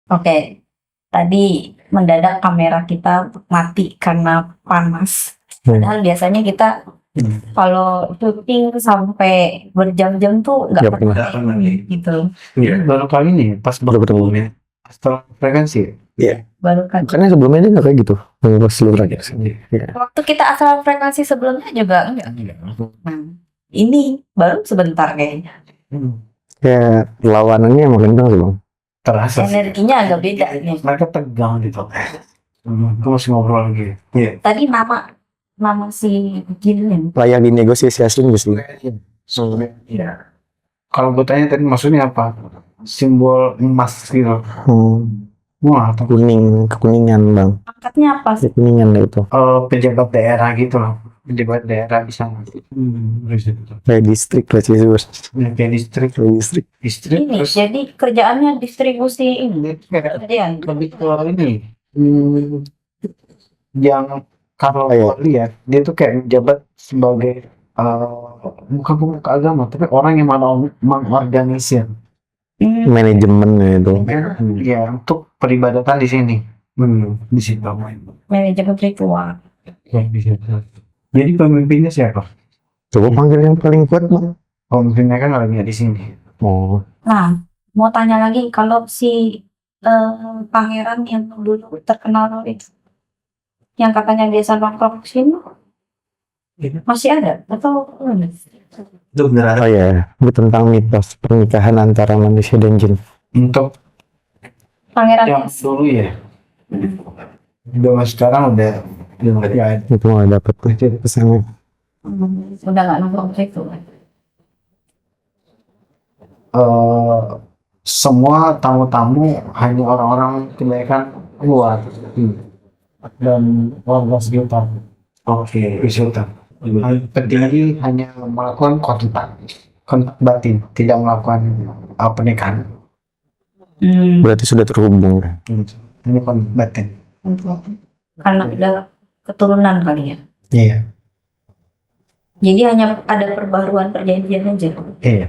Oke, tadi mendadak kamera kita mati karena panas. Padahal biasanya kita kalau syuting sampai berjam-jam tuh nggak Nggak pernah. pernah ini, gitu. Iya, baru kali ini pas Baru ketemu. ya. Setelah frekuensi. Baru kan. Makanya sebelumnya dia nggak kayak gitu. Pas lu terakhir. Iya. Waktu kita asal frekuensi sebelumnya juga enggak. Nah, ini baru sebentar kayaknya. Kayak lawanannya emang kencang sih bang. Terasa sih. Energinya agak beda nih. Mereka tegang gitu. Gue masih ngobrol lagi. Iya. Tadi nama si Jin Layak dinegosiasiin gitu. Iya. Kalau gue tanya tadi maksudnya apa? Simbol emas gitu. Wah, atau Kekuningan bang. angkatnya apa sih? Kekuningan itu. pejabat daerah gitu loh. Pejabat daerah bisa. Kayak distrik lah sih Kayak distrik. Distrik Ini terus jadi kerjaannya distribusi ini. kayak Kerjaan. lebih ke ini. Yang kalau Ayo. gue lihat dia tuh kayak menjabat sebagai bukan pemuka agama tapi orang yang mau mengorganisir Manajemen itu. ya untuk peribadatan di sini di situ Manajemen ritual. ya, di situ. Jadi pemimpinnya siapa? Coba panggil yang paling kuat bang. Pemimpinnya kan lagi di sini. Oh. Nah, mau tanya lagi kalau si pangeran yang dulu terkenal itu, yang katanya biasa nongkrong sini, masih ada atau enggak? Itu beneran Oh ya, itu tentang mitos pernikahan antara manusia dan jin. untuk Pangeran yang dulu ya. Udah sekarang udah nggak ada. Itu nggak dapet pesannya. udah nggak nongkrong situ. Semua tamu-tamu hanya orang-orang kebanyakan luar dan warga sekitar. Oke, sekitar. Petinggi hanya melakukan kontak batin, tidak melakukan pernikahan. Berarti sudah terhubung. Ini kontak batin. Karena udah keturunan kali ya. Iya. Jadi hanya ada perbaruan perjanjian aja. Iya.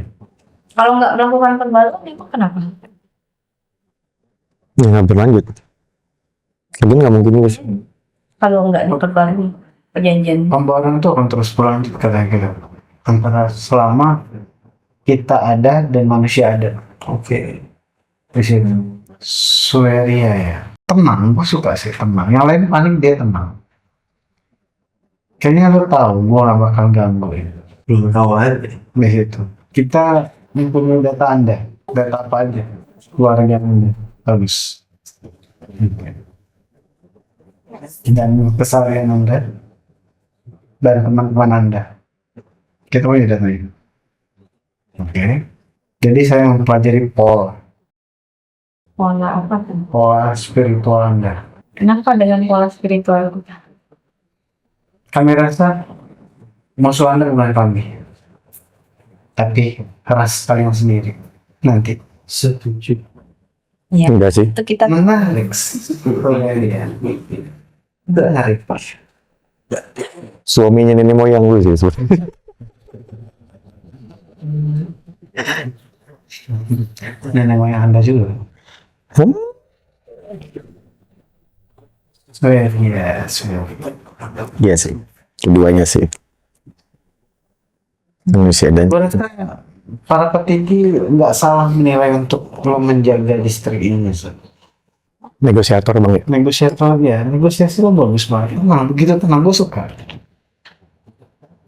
Kalau nggak melakukan perbaruan, emang kenapa? Ya nggak berlanjut. Lagi nggak mungkin juga sih. Kalau nggak diperbarui perjanjian. Pembaruan itu akan terus berlanjut katanya gitu. Antara selama kita ada dan manusia ada. Oke. Di situ. Sueria ya. Tenang, gue suka sih tenang. Yang lain panik dia tenang. Kayaknya lo tahu, gue gak bakal ganggu ya. Belum tahu aja. Di situ. Kita mempunyai data Anda. Data apa aja? Keluarga Anda. Bagus. Dan kesalahan Anda. Dan teman-teman Anda. Kita punya datanya. Oke. Jadi saya mempelajari pola Pola apa tuh? pola spiritual Anda. Kenapa dengan pola spiritual? Kami rasa musuh Anda bukan kami, tapi ras kalian sendiri. Nanti. Setuju. Iya. Enggak sih. Itu kita Menarik. Menarik. Suaminya nenek moyang lu sih. Nenek moyang Anda juga. Hmm? Iya. Iya sih. Keduanya sih. Manusia dan Gue rasa para petinggi nggak salah menilai untuk menjaga distrik ini. negosiator bang. Negosiasi lo bagus banget. Tenang, begitu tenang, gue suka.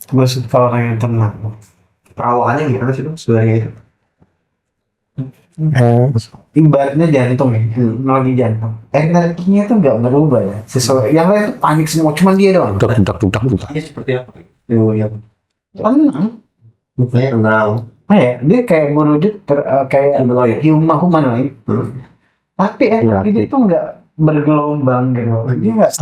Gue suka orang yang tenang. Perawakannya gimana sih dong sebenarnya? Ibaratnya jantung ya, lagi jantung. Energinya tuh nggak berubah ya. Sesuai yang lain tuh panik semua, cuma dia doang. Dudak. Dia seperti apa? Yang tenang. Mukanya tenang. Dia kayak menuju kayak humanoid. Tapi energi itu nggak bergelombang gitu. Dia nggak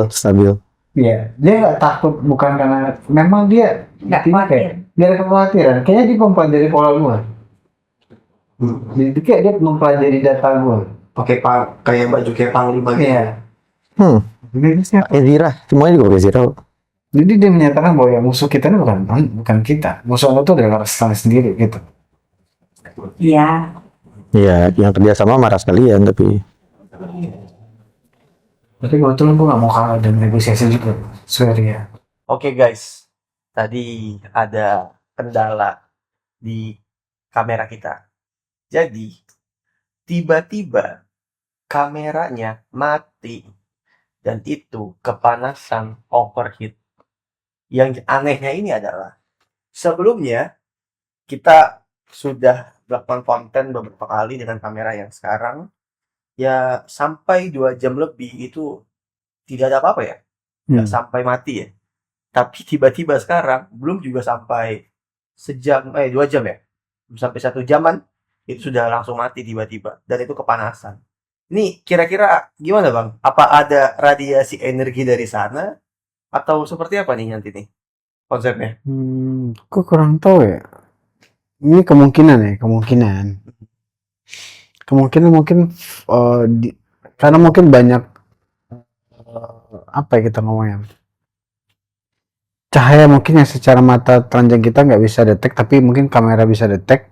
Stabil. Iya, dia nggak takut bukan karena memang dia nggak intinya khawatir. kayak dia ada kekhawatiran. Kayaknya dia mempelajari pola gua. Jadi kayak dia mempelajari data gua. Pakai kayak baju kayak panglima gitu. Iya. Jadi siapa? Zira, semuanya juga pakai Zira. Jadi dia menyatakan bahwa yang musuh kita ini bukan kita. Musuh Anda itu adalah ras kalian sendiri gitu. Iya. Iya, yang kerja sama marah sekalian tapi Tapi kebetulan gue gak mau kalah dan negosiasi juga, swear ya. Oke guys, tadi ada kendala di kamera kita. Jadi, tiba-tiba kameranya mati dan itu kepanasan overheat. Yang anehnya ini adalah sebelumnya kita sudah melakukan konten beberapa kali dengan kamera yang sekarang ya sampai 2 jam lebih itu tidak ada apa-apa ya, nggak sampai mati ya. Tapi tiba-tiba sekarang belum juga sampai sejam 2 jam ya, belum sampai 1 jaman itu sudah langsung mati tiba-tiba dan itu kepanasan. Ini kira-kira gimana bang? Apa ada radiasi energi dari sana atau seperti apa nih nanti nih konsepnya? Gue kurang tahu ya. Ini kemungkinan mungkin karena mungkin banyak apa ya kita ngomongnya, cahaya mungkin yang secara mata telanjang kita nggak bisa detect tapi mungkin kamera bisa detect.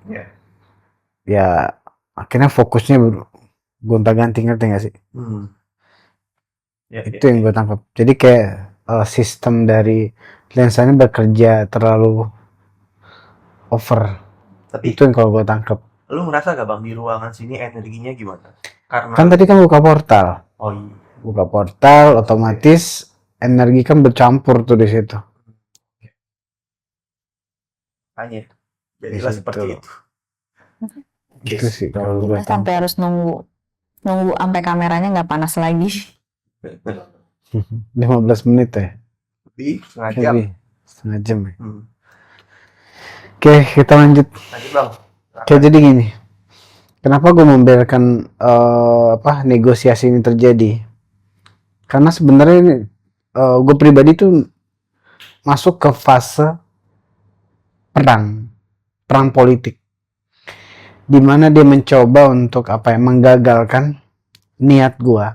Ya akhirnya fokusnya gonta-ganti, ngerti nggak sih? Itu yang gue tangkap. Jadi kayak sistem dari lensanya bekerja terlalu over. Tapi Itu yang kalau gue tangkap. lu merasa gak bang di ruangan sini energinya gimana? Karena Kan tadi kan buka portal. oh iya, Buka portal otomatis energi kan bercampur tuh di situ. hanya Di jadilah situ. seperti itu. Gitu sih kalau gue Sampai tangkap. harus nunggu sampai kameranya nggak panas lagi. 15 menit ya. Lebih setengah jam. Lebih setengah jam ya. Hmm. Oke, kita lanjut. Lanjut bang. Kayak jadi gini. Kenapa gue membiarkan negosiasi ini terjadi? Karena sebenarnya gue pribadi tuh masuk ke fase perang politik, di mana dia mencoba untuk menggagalkan niat gue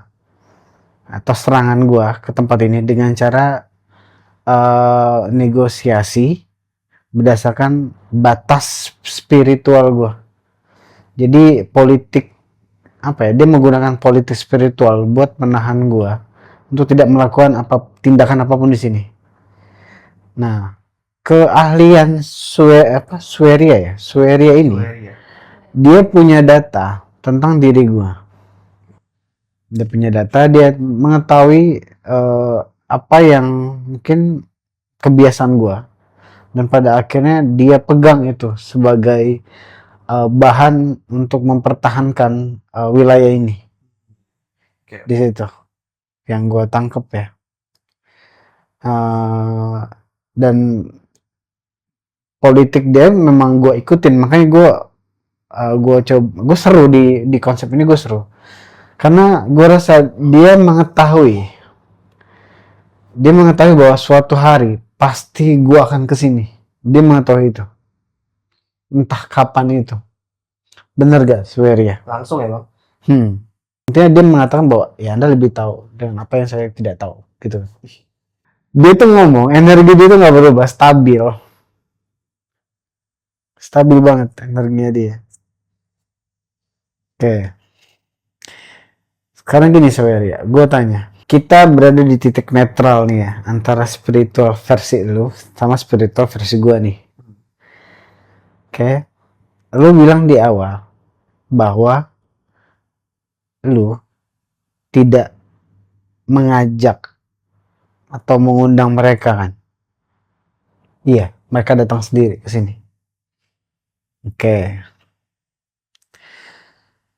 atau serangan gue ke tempat ini dengan cara negosiasi berdasarkan batas spiritual gue. Jadi politik dia menggunakan politik spiritual buat menahan gue untuk tidak melakukan tindakan apapun di sini. Nah, keahlian Sweria ini, dia punya data tentang diri gue. Dia punya data, dia mengetahui apa yang mungkin kebiasaan gue, dan pada akhirnya dia pegang itu sebagai bahan untuk mempertahankan wilayah ini. Di situ yang gue tangkep ya. Dan politik dia memang gue ikutin, makanya gue seru di konsep ini, gue seru karena gue rasa dia mengetahui bahwa suatu hari pasti gue akan kesini. Dia mengetahui itu, entah kapan itu. Bener gak Sweria? Langsung ya bang. Intinya dia mengatakan bahwa ya Anda lebih tahu dengan apa yang saya tidak tahu gitu. Dia tuh ngomong energi dia tuh nggak berubah, stabil banget energinya dia. Oke. Sekarang gini Sweria, gue tanya, kita berada di titik netral nih ya, antara spiritual versi lu sama spiritual versi gue nih. Oke. Lu bilang di awal bahwa lu tidak mengajak atau mengundang mereka kan? Iya, mereka datang sendiri ke sini. Oke.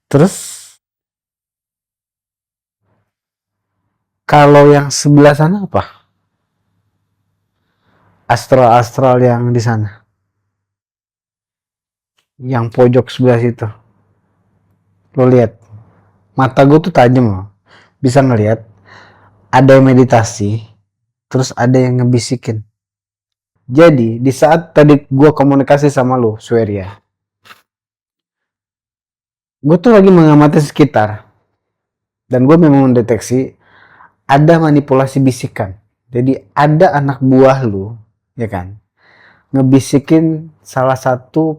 Terus kalau yang sebelah sana apa? Astral yang di sana. Yang pojok sebelah situ. Lo lihat. Mata gue tuh tajam loh. Bisa ngelihat. Ada yang meditasi. Terus ada yang ngebisikin. Jadi di saat tadi gue komunikasi sama lo, Sweria, gue tuh lagi mengamati sekitar. Dan gue memang mendeteksi ada manipulasi bisikan. Jadi ada anak buah lu, ya kan, ngebisikin salah satu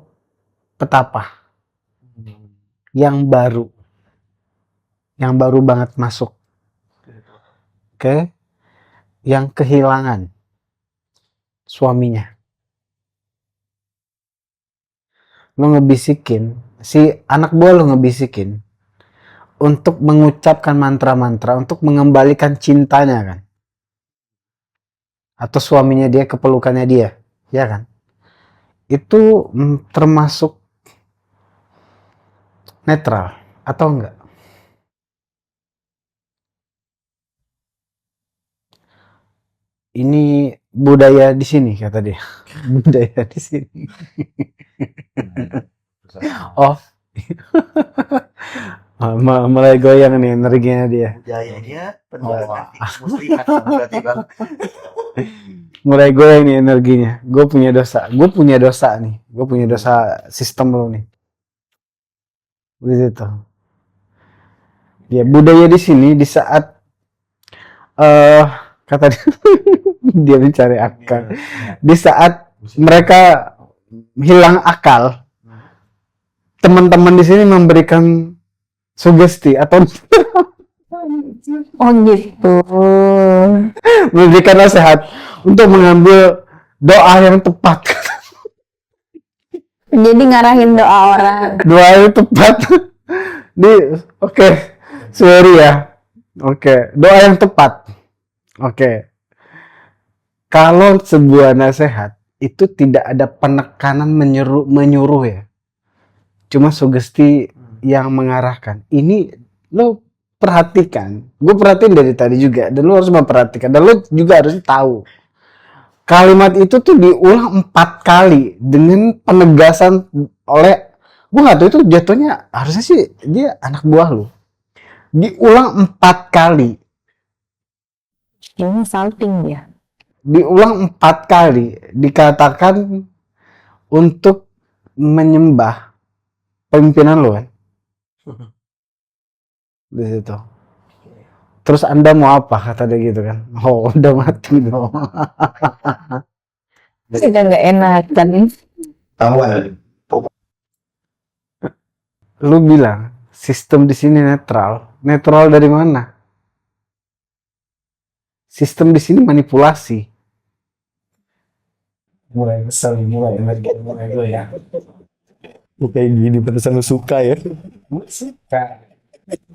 petapa yang baru. yang baru banget masuk, yang kehilangan suaminya. Lo ngebisikin, si anak buah lo ngebisikin untuk mengucapkan mantra-mantra untuk mengembalikan cintanya kan, atau suaminya dia ke pelukannya dia, ya kan? Itu termasuk netral atau enggak? Ini budaya di sini kata dia. Budaya di sini. Oh, mulai goyang nih energinya dia. Budayanya pendapat muslihat berarti bang. Mulai goyang nih energinya. Gue punya dosa nih. Gue punya dosa sistem lo nih. Begitu. Ya budaya di sini di saat kata dia, dia mencari akal. Di saat mereka hilang akal, teman-teman di sini memberikan sugesti atau Oh gitu. memberikan nasihat untuk mengambil doa yang tepat. Jadi ngarahin doa orang. Doa yang tepat. Oke. Sorry ya. Oke, doa yang tepat. Oke. Kalau sebuah nasihat itu tidak ada penekanan menyuruh ya. Cuma sugesti yang mengarahkan. Ini lo perhatikan. Gue perhatiin dari tadi juga. Dan lo harus memperhatikan. Dan lo juga harus tahu. Kalimat itu tuh diulang 4 kali. Dengan penegasan oleh... Gue gak tahu itu jatuhnya. Harusnya sih dia anak buah lo. Diulang 4 kali. Ini salting dia. Diulang 4 kali. Dikatakan untuk menyembah pemimpinan lo kan. Di situ. Terus Anda mau apa? Kata dia gitu kan. Oh, udah mati dong. Udah nggak enak kan? Awal. Lu bilang sistem di sini netral. Netral dari mana? Sistem di sini manipulasi. Mulai kesel, mulai gue ya. Kayak gini pantesan lu suka ya. Suka.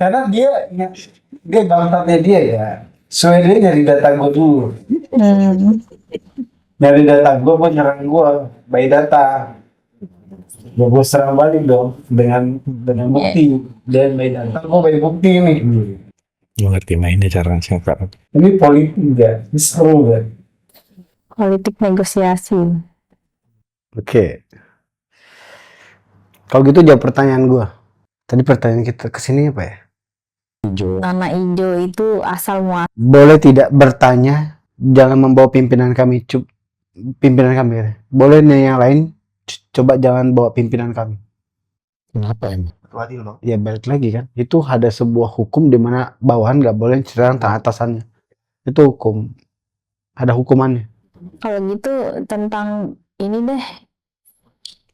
Karena dia bangsatnya dia ya. Soalnya dia nyari data gue dulu. Nyari data gue buat nyerang gue. By data. Gue serang balik dong. Dengan bukti. Dan by data gue by bukti nih. Lu ngerti mainnya cara sekarang. Ini politik ya. Ini seru kan. Politik negosiasi. Oke. Kalau gitu jawab pertanyaan gue. Tadi pertanyaan kita kesini apa ya? Nana Ijo itu asal muasal. Boleh tidak bertanya, jangan membawa pimpinan kami. Pimpinan kami. Boleh nih yang lain, coba jangan bawa pimpinan kami. Kenapa emang? Ketua adil bang. Ya balik lagi kan. Itu ada sebuah hukum di mana bawahan nggak boleh cerita tentang atasannya. Itu hukum. Ada hukumannya. Kalau gitu tentang ini deh,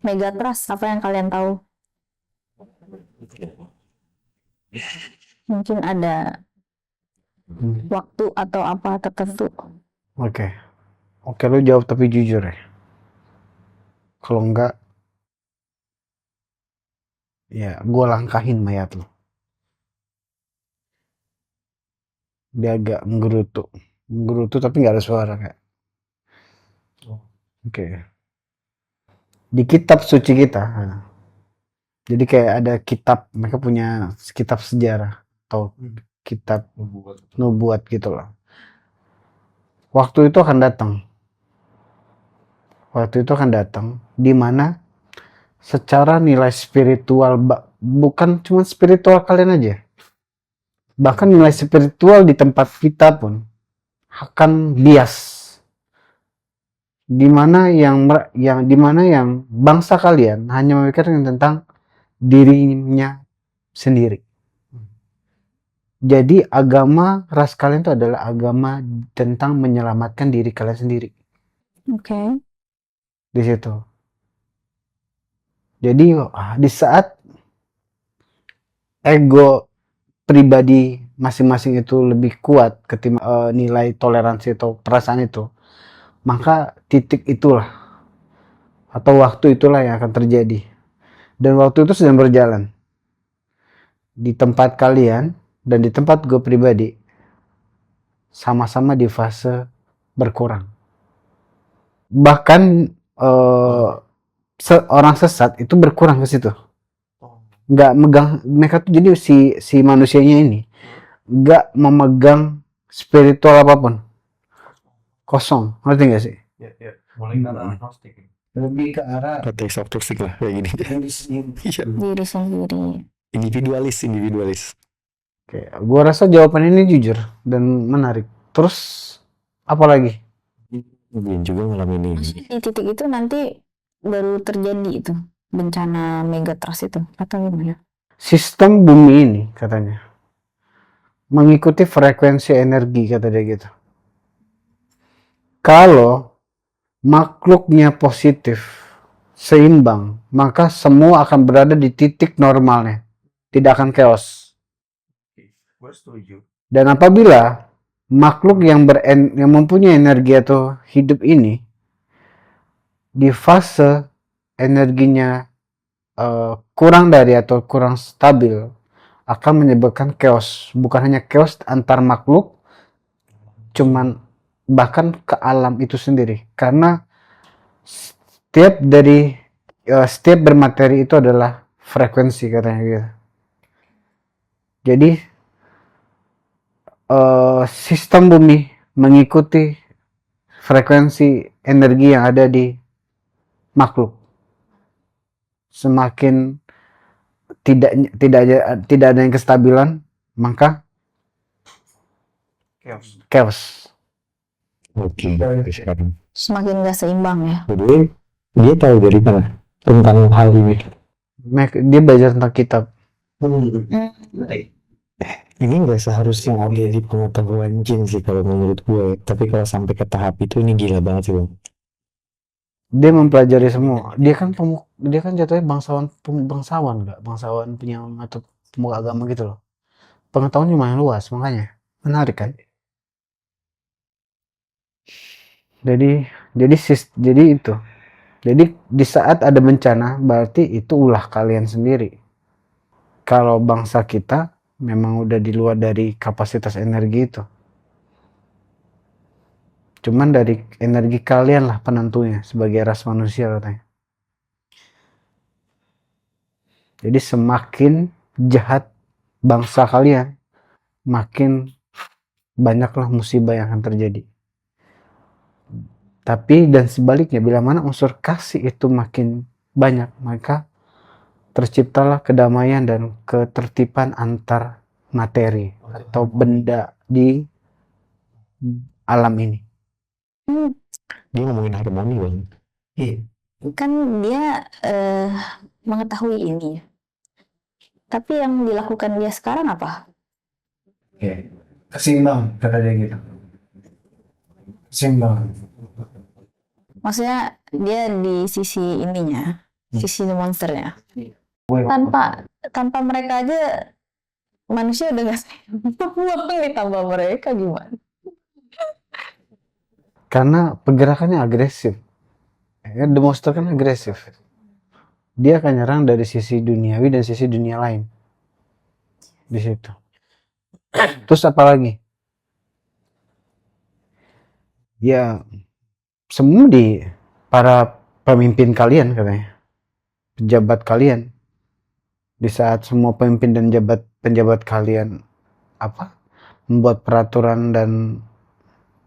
Megatrust, apa yang kalian tahu? Mungkin ada waktu atau apa tertentu. Oke. Oke, lu jawab tapi jujur ya. Kalau enggak, ya gue langkahin mayat lu. Dia agak menggerutu tapi nggak ada suara kayak. Oke. Di kitab suci kita, jadi kayak ada kitab, mereka punya kitab sejarah atau kitab nubuat gitu loh. Waktu itu akan datang di mana secara nilai spiritual, bukan cuma spiritual kalian aja, bahkan nilai spiritual di tempat kita pun akan bias. Dimana yang bangsa kalian hanya memikirkan tentang dirinya sendiri. Jadi agama ras kalian itu adalah agama tentang menyelamatkan diri kalian sendiri. Oke. Di situ. Jadi di saat ego pribadi masing-masing itu lebih kuat ketimbang nilai toleransi atau perasaan itu, maka titik itulah atau waktu itulah yang akan terjadi. Dan waktu itu sedang berjalan di tempat kalian dan di tempat gue pribadi, sama-sama di fase berkurang. Bahkan orang sesat itu berkurang ke situ, nggak megang mereka tuh. Jadi si manusianya ini nggak memegang spiritual apapun, kosong. Ngerti gak sih? Ya. Mulai ke arah agnostik. Lebih ke arah Konteks toxic lah kayak gini. Iya. Diri sendiri. Individualis. Oke, gua rasa jawaban ini jujur dan menarik. Terus apa lagi? Mungkin juga ngalamin ini. Di titik itu nanti baru terjadi itu bencana megatrust itu atau gimana? Sistem bumi ini katanya mengikuti frekuensi energi, kata dia gitu. Kalau makhluknya positif, seimbang, maka semua akan berada di titik normalnya, tidak akan chaos. Gue setuju. Dan apabila makhluk yang mempunyai energi atau hidup ini di fase energinya kurang dari atau kurang stabil, akan menyebabkan chaos. Bukan hanya chaos antar makhluk, cuman bahkan ke alam itu sendiri. Karena setiap bermateri itu adalah frekuensi, katanya gitu. Jadi sistem bumi mengikuti frekuensi energi yang ada di makhluk. Semakin tidak ada yang kestabilan, maka chaos. Oke, sekarang. Semakin gak seimbang ya. Jadi dia tahu dari mana tentang hal ini. Dia belajar tentang kitab. Ini nggak seharusnya ada di pengetahuan jin sih kalau menurut gue. Tapi kalau sampai ke tahap itu ini gila banget sih bang. Dia mempelajari semua. Dia kan jatuhnya bangsawan nggak? Bangsawan penyamang atau pemuka agama gitu loh. Pengetahuannya lumayan luas, makanya menarik kan. Jadi itu. Jadi di saat ada bencana, berarti itu ulah kalian sendiri. Kalau bangsa kita memang udah di luar dari kapasitas energi itu. Cuman dari energi kalian lah penentunya sebagai ras manusia, katanya. Jadi semakin jahat bangsa kalian, makin banyaklah musibah yang akan terjadi. Tapi dan sebaliknya, bila mana unsur kasih itu makin banyak, maka terciptalah kedamaian dan ketertiban antar materi atau benda di alam ini. Dia ngomongin harmoni bang. Kan dia mengetahui ini ya. Tapi yang dilakukan dia sekarang apa? Seimbang, kata dia gitu. Seimbang. Maksudnya dia di sisi ininya, sisi monsternya. Tanpa mereka aja manusia udah gak seimbang, ditambah mereka gimana? Karena pergerakannya agresif. The monster kan agresif. Dia akan nyerang dari sisi duniawi dan sisi dunia lain. Di situ. Terus apa lagi? Ya, semua di para pemimpin kalian, katanya. Pejabat kalian. Di saat semua pemimpin dan penjabat kalian membuat peraturan dan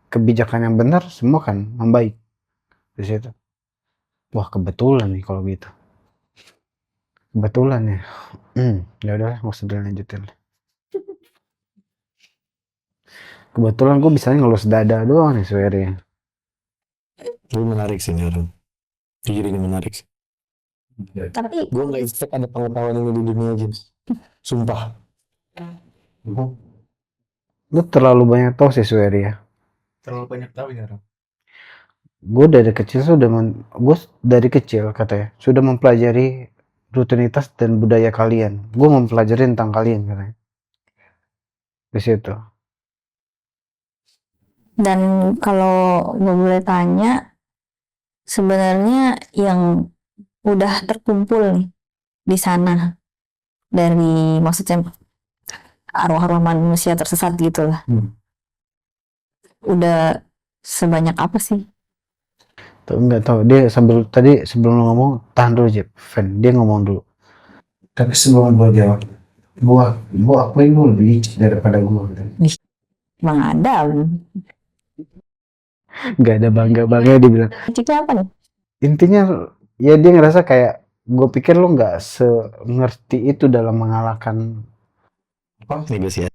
kebijakan yang benar, semua kan membaik di situ. Wah, kebetulan nih kalau gitu. Kebetulan ya. Ya udahlah, nggak usah dilanjutin. Kebetulan gue bisa ngelus dada doang nih sebenarnya. Ini menarik sih Nero. Jujur ini menarik sih. Tapi Gue nggak expect ada pengetahuan ini di dunia jin. Sumpah. Lu terlalu banyak tahu sih sebenarnya. Terlalu banyak tahu ya Ram. Gue dari kecil katanya sudah mempelajari rutinitas dan budaya kalian. Gue mempelajari tentang kalian, katanya. di situ. Dan kalau gue boleh tanya, sebenarnya yang udah terkumpul nih di sana dari maksudnya arwah-arwah manusia tersesat gitu lah, udah sebanyak apa sih? Tuh nggak tahu dia sebelum lo ngomong tahan dulu Jep, Fan dia ngomong dulu. Tapi sebelum gua jawab, gua akuin lu lebih licik daripada gua. Bang Adam, Nggak ada bangga dia bilang. ciciknya apa nih? Intinya ya dia ngerasa kayak gue pikir lu nggak sengerti itu dalam mengalahkan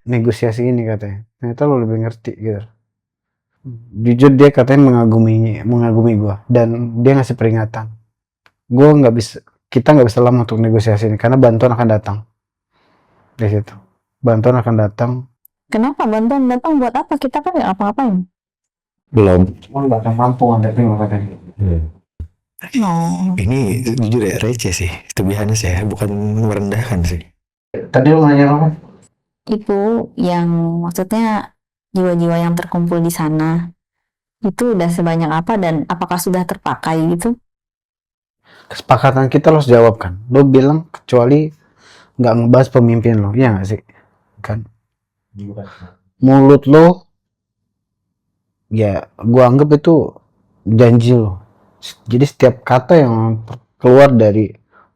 negosiasi ini katanya. Ternyata lu lebih ngerti gitu. Jujur dia katanya mengagumi gue dan dia ngasih peringatan. Kita nggak bisa lama untuk negosiasi ini karena bantuan akan datang di situ. Bantuan akan datang. Kenapa bantuan datang buat apa? Kita kan nggak apa-apain. Belum. Cuma nggak akan mampu ngadepin lo katanya. Ini jujur ya receh sih, to be honest ya, bukan merendahkan sih. Tadi lu nanya apa? Itu yang maksudnya jiwa-jiwa yang terkumpul di sana itu udah sebanyak apa dan apakah sudah terpakai gitu? Kesepakatan kita lo harus jawab kan. Lo bilang kecuali nggak ngebahas pemimpin lo, iya nggak sih? Kan? Mulut lo, ya gua anggap itu janji lo. Jadi setiap kata yang keluar dari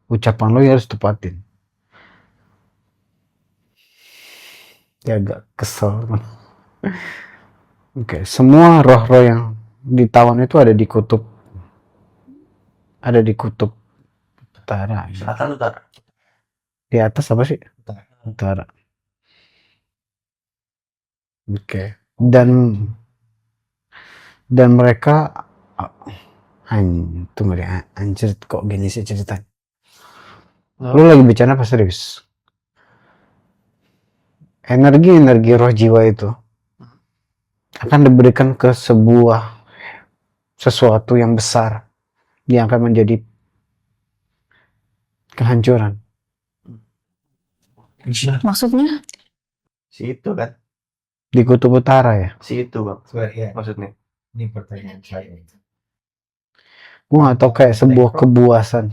ucapan lo ya harus tepatin. Ya agak kesel. Oke, semua roh-roh yang ditawan itu ada di kutub utara. Selatan utara. Di atas apa sih? Utara. Oke. Dan mereka tunggu deh, anjir kok gini sih ceritanya. Lu lagi bicara apa serius? Energi roh jiwa itu akan diberikan ke sesuatu yang besar yang akan menjadi kehancuran. Maksudnya? Si itu kan, Di kutub utara ya. si itu bang. Maksudnya. Ini pertanyaan saya. Gua nggak tahu kayak sebuah kebuasan.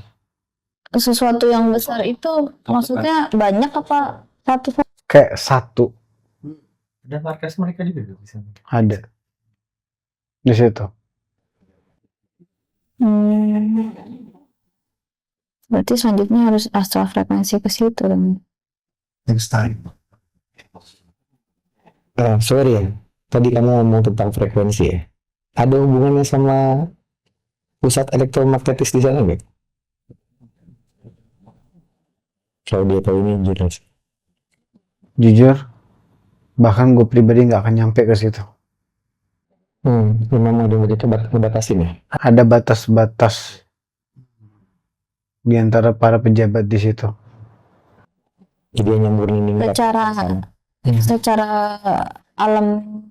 Sesuatu yang besar itu maksudnya banyak apa satu? Kayak satu Ada markas mereka juga di sana. ada di situ. Berarti selanjutnya harus astral frekuensi ke situ dong. Next time. Sorry ya, tadi kamu ngomong tentang frekuensi ya. Ada hubungannya sama pusat elektromagnetis di sana nggak? Kalau dia tahu ini jelas. Jujur, bahkan gue pribadi nggak akan nyampe ke situ. Memang ada begitu ngebatasin ya. Ada batas-batas di antara para pejabat di situ. Jadi hanya murni Secara alam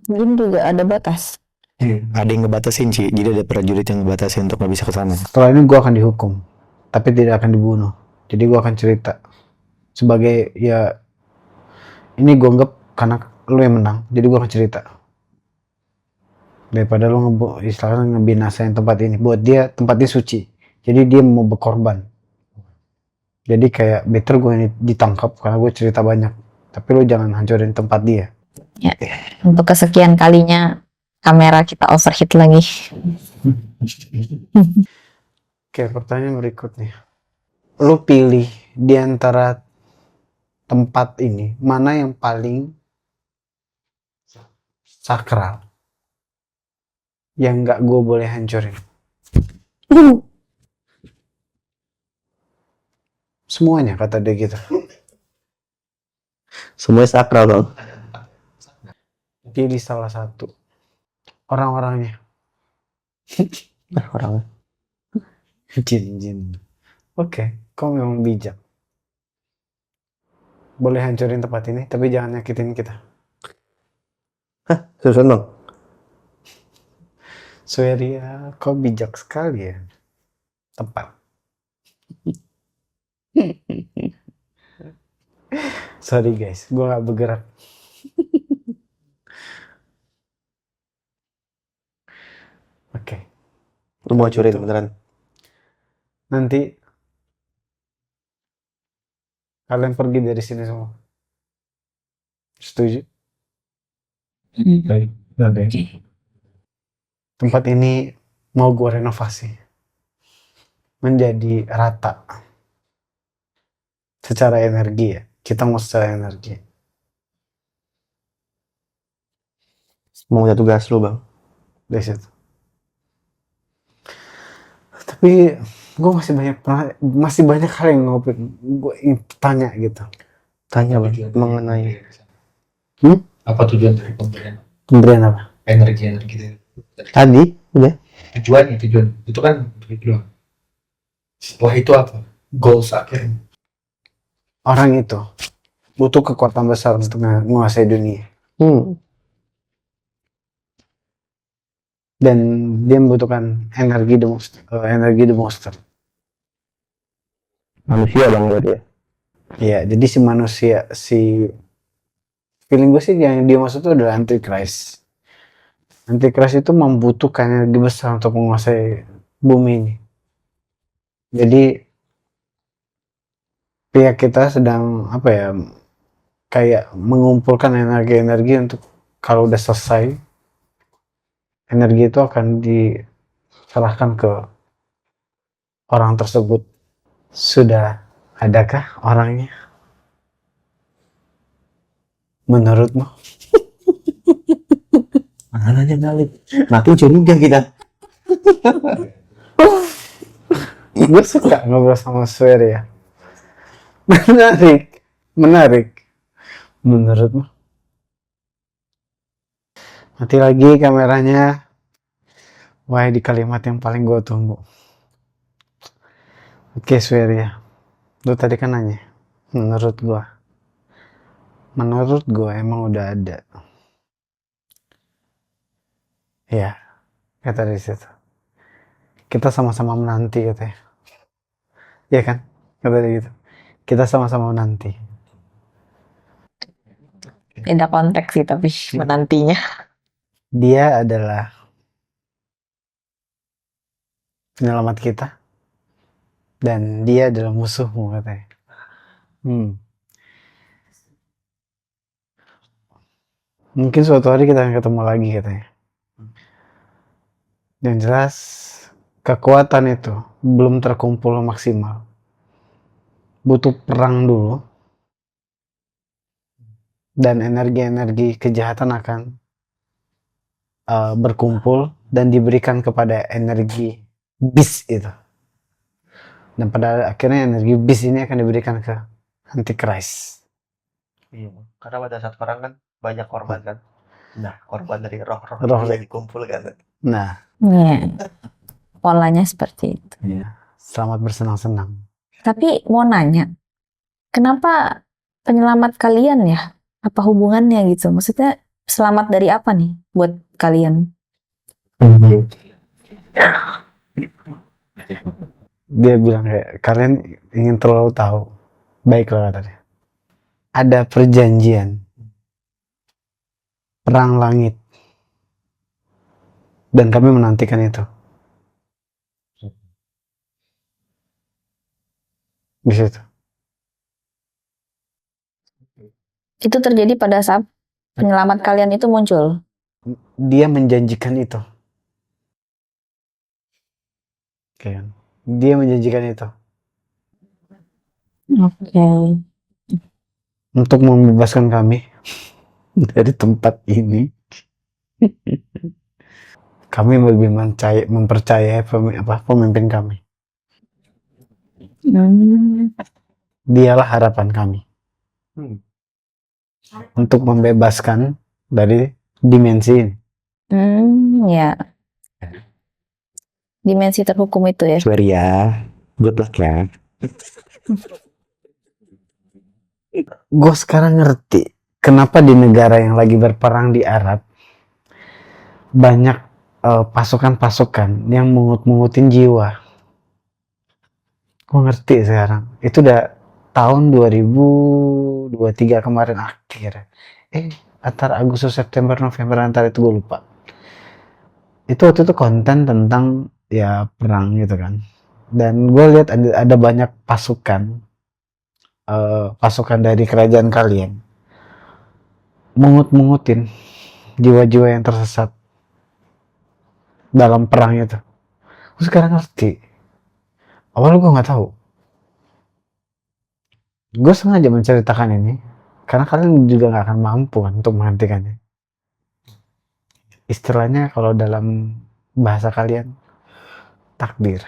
jin juga ada batas. Ada yang ngebatasin sih. Jadi ada prajurit yang ngebatasin untuk nggak bisa ke sana. Setelah ini gue akan dihukum, tapi tidak akan dibunuh. Jadi gue akan cerita sebagai ya ini gue anggap karena lu yang menang, jadi gue akan cerita daripada lu istilahnya ngebinasain tempat ini. Buat dia tempat ini suci, jadi dia mau berkorban. Jadi kayak better gue ini ditangkap karena gue cerita banyak, tapi lu jangan hancurin tempat dia. Ya, untuk kesekian kalinya kamera kita overheat lagi. Oke, pertanyaan berikutnya. Lu pilih di antara tempat ini, mana yang paling sakral? Yang nggak gue boleh hancurin. Semuanya, kata dia gitu. Semuanya sakral bang. Pilih salah satu. Orang-orangnya. Orang. Jin. Oke, kau memang bijak. Boleh hancurin tempat ini, tapi jangan nyakitin kita. Seriusan bang. Sweria, kau bijak sekali ya. Tempat. Sorry guys, gue gak bergerak. Lu mau curin beneran? Nanti kalian pergi dari sini semua. Setuju? Baik. Oke. Tempat ini mau gua renovasi menjadi rata secara energi ya. Kita mau secara energi. Mau jatuh gas lu, Bang. Dari situ. Tapi gue masih banyak hal yang gue tanya gitu. Tanya, Bang, mengenai Apa tujuan dari Pemberian apa? energi itu? tadi udah Tujuan itu kan begitu doang. Setelah itu apa? Goals akhirnya. Orang itu butuh kekuatan besar untuk menguasai dunia. Dan dia membutuhkan energi the monster. Manusia bang berarti ya. Iya, jadi si feeling gue sih yang dia maksud itu adalah antichrist. Antichrist itu membutuhkan energi besar untuk menguasai bumi ini. Jadi pihak kita sedang apa ya, kayak mengumpulkan energi-energi untuk kalau udah selesai energi itu akan diserahkan ke orang tersebut. Sudah adakah orangnya? Menurutmu? Mananya balik. Makin curiga kita. Gue suka ngobrol sama Swear ya. Menarik. Menurutmu? Mati lagi kameranya. Wah, di kalimat yang paling gue tunggu. Oke, Swear ya. Lu tadi kan nanya. Menurut gue emang udah ada. Ya, kata dari situ. Kita sama-sama menanti katanya. Iya kan? Kata dia gitu. Kita sama-sama menanti. Beda konteks sih tapi menantinya. Dia adalah penyelamat kita. Dan dia adalah musuhmu katanya. Mungkin suatu hari kita akan ketemu lagi katanya. Yang jelas kekuatan itu belum terkumpul maksimal. Butuh perang dulu. Dan energi-energi kejahatan akan berkumpul dan diberikan kepada energi beast itu. Dan pada akhirnya energi beast ini akan diberikan ke Antichrist. Iya, karena pada saat perang kan banyak korban kan. Nah, korban dari roh-roh Roh. itu yang dikumpulkan. Nah, Polanya seperti itu. selamat bersenang-senang. Tapi mau nanya, kenapa penyelamat kalian ya? Apa hubungannya gitu? Maksudnya selamat dari apa nih buat kalian? Dia bilang kayak, kalian ingin terlalu tahu. Baiklah katanya. Ada perjanjian perang langit. Dan kami menantikan itu. Di situ. Itu terjadi pada saat penyelamat kalian itu muncul. Dia menjanjikan itu. Kan? Dia menjanjikan itu. Oke. Untuk membebaskan kami dari tempat ini. Kami lebih mempercayai pemimpin kami. Dialah harapan kami. Untuk membebaskan dari dimensi ini. Ya. Dimensi terhukum itu ya. Swear ya. Good luck ya. Gue sekarang ngerti kenapa di negara yang lagi berperang di Arab banyak pasukan-pasukan yang mengut-mengutin jiwa. Gue ngerti sekarang. Itu udah tahun 2023 kemarin akhir. Antara Agustus, September, November, antara itu gue lupa. Itu waktu itu konten tentang ya perang gitu kan. Dan gue lihat ada banyak pasukan pasukan dari kerajaan kalian mungut-mungutin jiwa-jiwa yang tersesat dalam perang itu. Gue sekarang ngerti. Awalnya gue nggak tahu. Gue sengaja menceritakan ini karena kalian juga nggak akan mampu kan untuk menghentikannya. Istilahnya kalau dalam bahasa kalian takdir.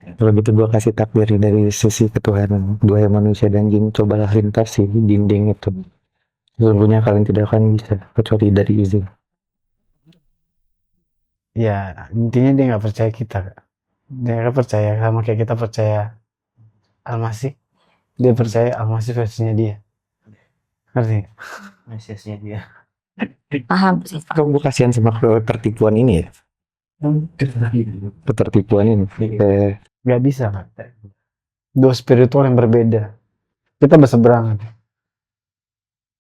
Kalau gitu gua kasih takdir dari sisi ketuhanan. Dua manusia dan jin, cobalah lintasi dinding itu. Sesungguhnya kalian tidak akan bisa kecuali dari izin. Ya intinya dia nggak percaya kita. Dia nggak percaya sama kayak kita percaya Al-Masih. Dia percaya Al-Masih versinya dia. Ngerti nggak? Mesiasnya dia. Paham sih, Pak. Kamu kasihan sama ketertipuan ini ya? Ketertipuan ini. Nggak bisa kan? Dua spiritual yang berbeda. Kita berseberangan.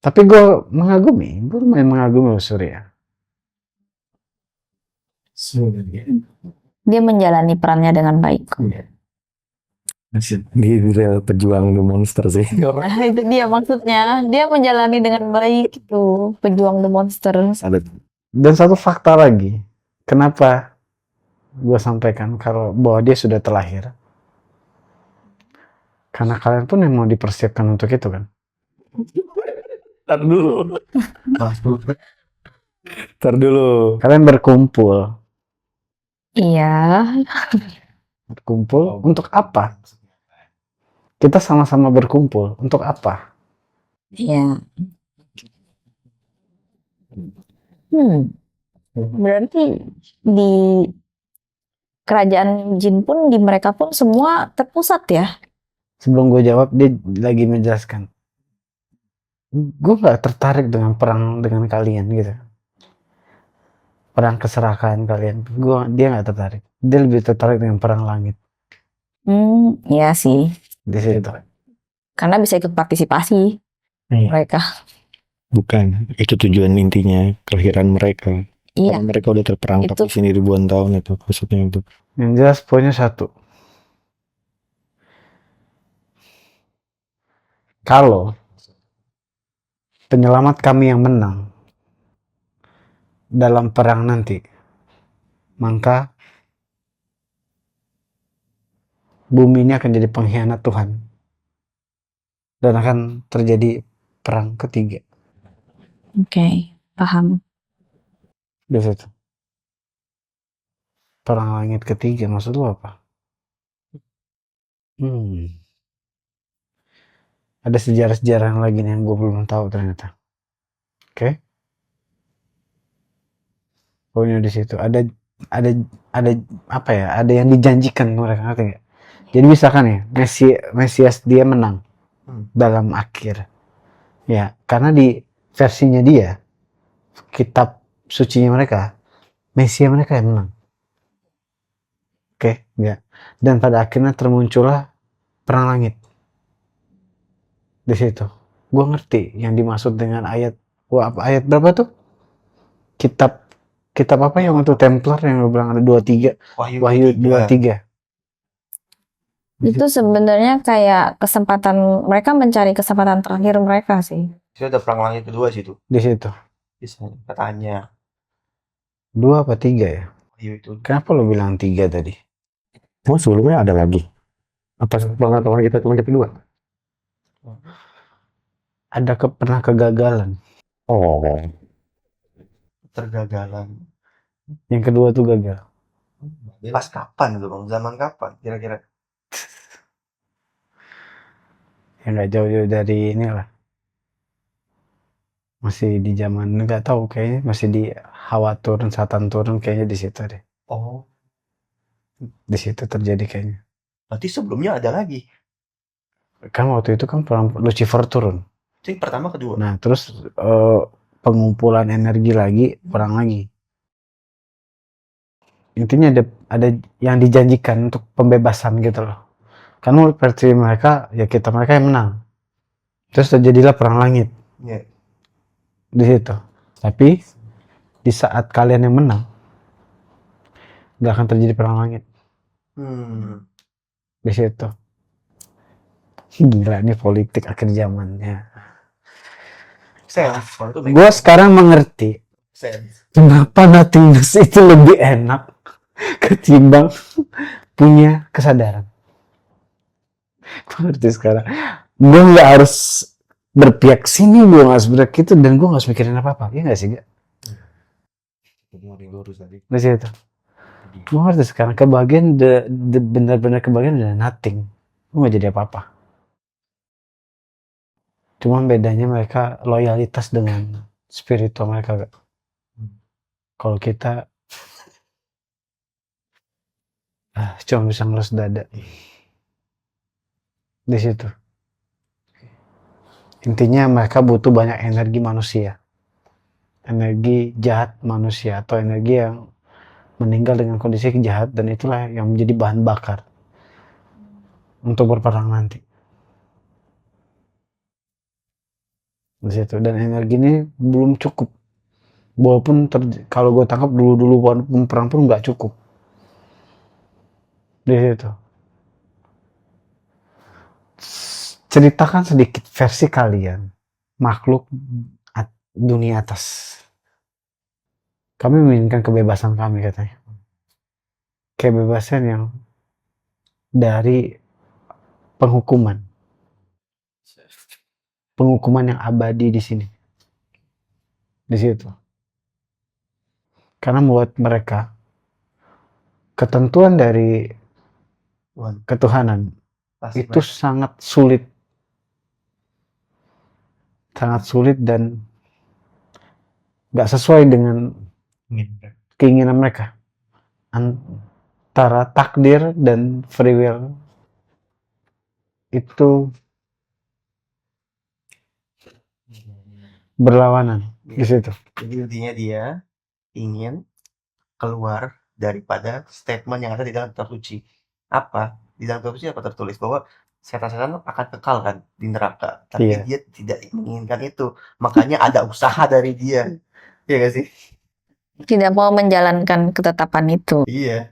Tapi gue lumayan mengagumi Surya. Dia menjalani perannya dengan baik. Dia real pejuang the monster sih. Nah, itu dia maksudnya. Dia menjalani dengan baik itu, pejuang the monster. Dan satu fakta lagi, kenapa gue sampaikan kalau bahwa dia sudah terlahir? Karena kalian pun yang mau dipersiapkan untuk itu kan? Tar dulu. Tar dulu. Kalian berkumpul Iya. untuk apa? Kita sama-sama berkumpul untuk apa? Iya. Berarti di kerajaan jin pun, di mereka pun semua terpusat ya? Sebelum gue jawab, dia lagi menjelaskan. Gue gak tertarik dengan perang dengan kalian gitu. Perang keserakahan kalian. Dia gak tertarik. Dia lebih tertarik dengan perang langit. Iya sih. Di situ. Karena bisa ikut partisipasi Iya. mereka. Bukan, itu tujuan intinya kelahiran mereka. Iya. Karena mereka udah terperangkap Itu. di sini ribuan tahun itu maksudnya itu. Yang jelas poinnya satu. Kalau penyelamat kami yang menang dalam perang nanti, maka bumi ini akan jadi pengkhianat Tuhan dan akan terjadi perang ketiga. Oke, paham. Di situ. Perang langit ketiga maksud lu apa? Ada sejarah-sejarah yang lagi nih yang gue belum tahu ternyata. Oke. Pokoknya di situ ada apa ya? Ada yang dijanjikan mereka, ngerti nggak? Jadi misalkan ya, Mesias dia menang dalam akhir. Ya, karena di versinya dia, kitab sucinya mereka, Mesias mereka yang menang. Oke, ya. Dan pada akhirnya termuncullah perang langit. Di situ. Gue ngerti yang dimaksud dengan ayat berapa tuh? Kitab apa yang untuk Templar yang gue bilang ada 23? Wahyu 23. Itu sebenarnya kayak kesempatan, mereka mencari kesempatan terakhir mereka sih. Itu ada perang langit kedua sih tuh. Di situ. Bisa katanya. 2 apa 3 ya? Wahyu itu. Kenapa lo bilang 3 tadi? Oh sebelumnya ada lagi. Apa pengetahuan kita cuma kedua? Ada pernah kegagalan. Oh. Tergagalan. Yang kedua tuh gagal. Pas kapan tuh bang? Zaman kapan kira-kira? Ya nggak jauh-jauh dari inilah. Masih di zaman nggak tahu kayaknya masih di Hawa turun, Satan turun kayaknya di situ deh. Oh. Di situ terjadi kayaknya. Berarti sebelumnya ada lagi. Kan waktu itu kan perang Lucifer turun. Itu yang pertama kedua. Nah terus pengumpulan energi lagi, perang lagi. Intinya ada yang dijanjikan untuk pembebasan gitu loh. Karena versi mereka ya mereka yang menang. Terus terjadilah perang langit. Yeah. Di situ. Tapi di saat kalian yang menang, nggak akan terjadi perang langit di situ. Gila, ini politik akhir zamannya. Kalau itu make Gue sekarang mengerti sense. kenapa nothingness itu lebih enak ketimbang punya kesadaran. Gue ngerti sekarang. Gue nggak harus berpihak sini, gue nggak harus berpihak itu, dan gue nggak harus mikirin apa-apa. Iya nggak sih, Gak? Di situ. Gue ngerti sekarang, kebahagiaan benar-benar kebahagiaan adalah nothing. Gue nggak jadi apa-apa. Cuman bedanya mereka loyalitas dengan spiritual mereka, Gak? Kalau kita cuma bisa ngelus dada di situ. Intinya mereka butuh banyak energi manusia, energi jahat manusia, atau energi yang meninggal dengan kondisi jahat, dan itulah yang menjadi bahan bakar untuk berperang nanti di situ. Dan energi ini belum cukup, walaupun kalau gue tangkap dulu perang pun nggak cukup di situ. Ceritakan sedikit versi kalian, makhluk dunia atas. Kami menginginkan kebebasan kami, katanya. Kebebasan yang dari penghukuman yang abadi di sini, di situ. Karena buat mereka ketentuan dari ketuhanan itu sangat sulit dan nggak sesuai dengan keinginan mereka. Antara takdir dan free will itu berlawanan di situ. Jadi intinya dia ingin keluar daripada statement yang ada di dalam kitab suci. Apa? Di dalam kitab suci apa tertulis bahwa setan-setan akan kekal kan di neraka, tapi Iya. dia tidak menginginkan itu. Makanya ada usaha dari dia. Iya gak sih? Tidak mau menjalankan ketetapan itu. Iya.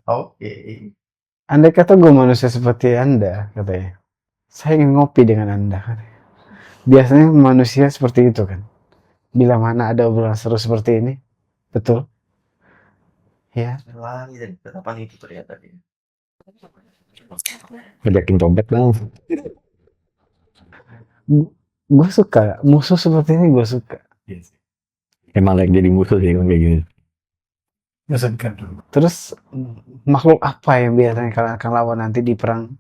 Oke. Andai kata gue manusia seperti Anda, katanya, saya ingin ngopi dengan Anda. Biasanya manusia seperti itu kan. Bila mana ada obrolan seru seperti ini, betul? Ya. Lari dari ketetapan itu ternyata dia. Ngajakin copet bang. Gue suka musuh seperti ini, gue suka. Emang lagi jadi musuh sih kayak gini. Terus makhluk apa yang biasanya kalian akan lawan nanti di perang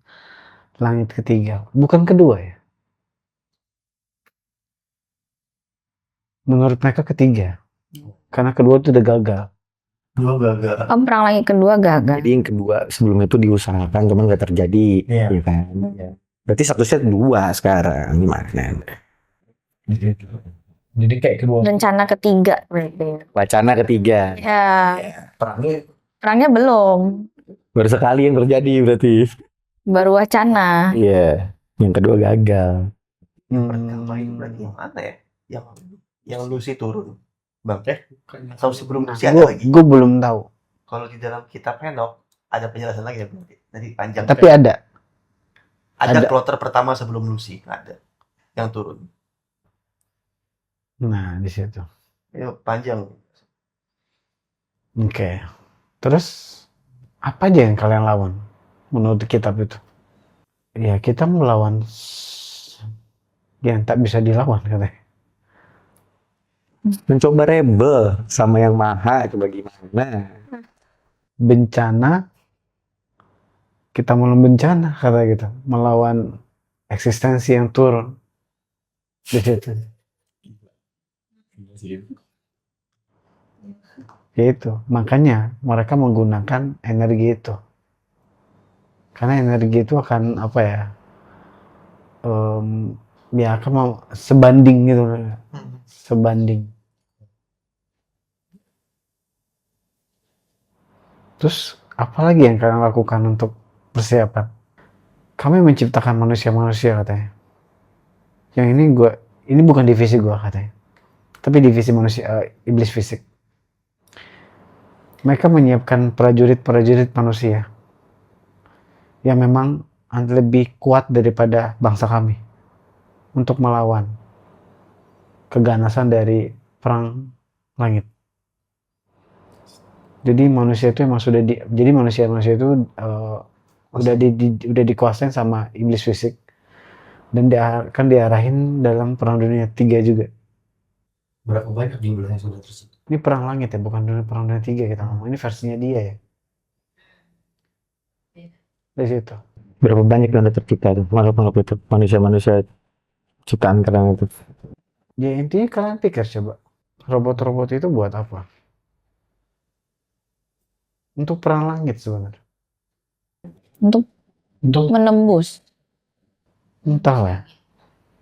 langit ketiga? Bukan kedua ya? Menurut mereka ketiga. Karena kedua itu udah gagal. Dua gagal. Perang langit kedua gagal. Jadi yang kedua sebelumnya itu diusahakan cuman gak terjadi, Iya. ya kan? Ya. Berarti statusnya 2 sekarang gimana? Jadi kayak kedua. Rencana ketiga berarti. Wacana ketiga. Ya, Perangnya belum. Baru sekali yang terjadi berarti. Baru wacana. Iya. Yang kedua gagal. pertama itu berarti yang mana ya? Yang Lucy turun. Bang, atau sebelum Lucy ada lagi? Gue belum tahu. Kalau di dalam kitab Henok ada penjelasan lagi ya berarti. Nanti panjang. Tapi ada. ada ada. kloter pertama sebelum Lucy ada yang turun. Nah, di situ. Itu panjang. Oke. Terus apa aja yang kalian lawan menurut kitab itu? Ya, kita melawan yang tak bisa dilawan, katanya. Mencoba rebel sama yang maha, coba gimana? Bencana, kita melawan bencana, kata gitu. Melawan eksistensi yang turun. Di situ. Ya itu, makanya mereka menggunakan energi itu. Karena energi itu akan apa ya? Ya akan sebanding gitu. Sebanding. Terus apalagi yang kalian lakukan untuk persiapan? Kami menciptakan manusia-manusia, katanya. Yang ini bukan divisi gua, katanya. Tapi divisi manusia, iblis fisik. Mereka menyiapkan prajurit-prajurit manusia yang memang lebih kuat daripada bangsa kami untuk melawan keganasan dari perang langit. Jadi manusia itu emang sudah jadi manusia-manusia itu udah dikuasain sama iblis fisik dan akan diarahin dalam perang dunia 3 juga. Berapa banyak jumlahnya sudah tersebut? Ini perang langit ya, bukan perang dunia 3 kita ngomong. Ini versinya dia ya. Di situ. Berapa banyak yang udah tercipta tuh makhluk-makhluk itu, manusia-manusia ciptaan keren itu. Ya intinya kalian pikir coba, robot-robot itu buat apa? Untuk perang langit sebenarnya. Untuk menembus. Entahlah.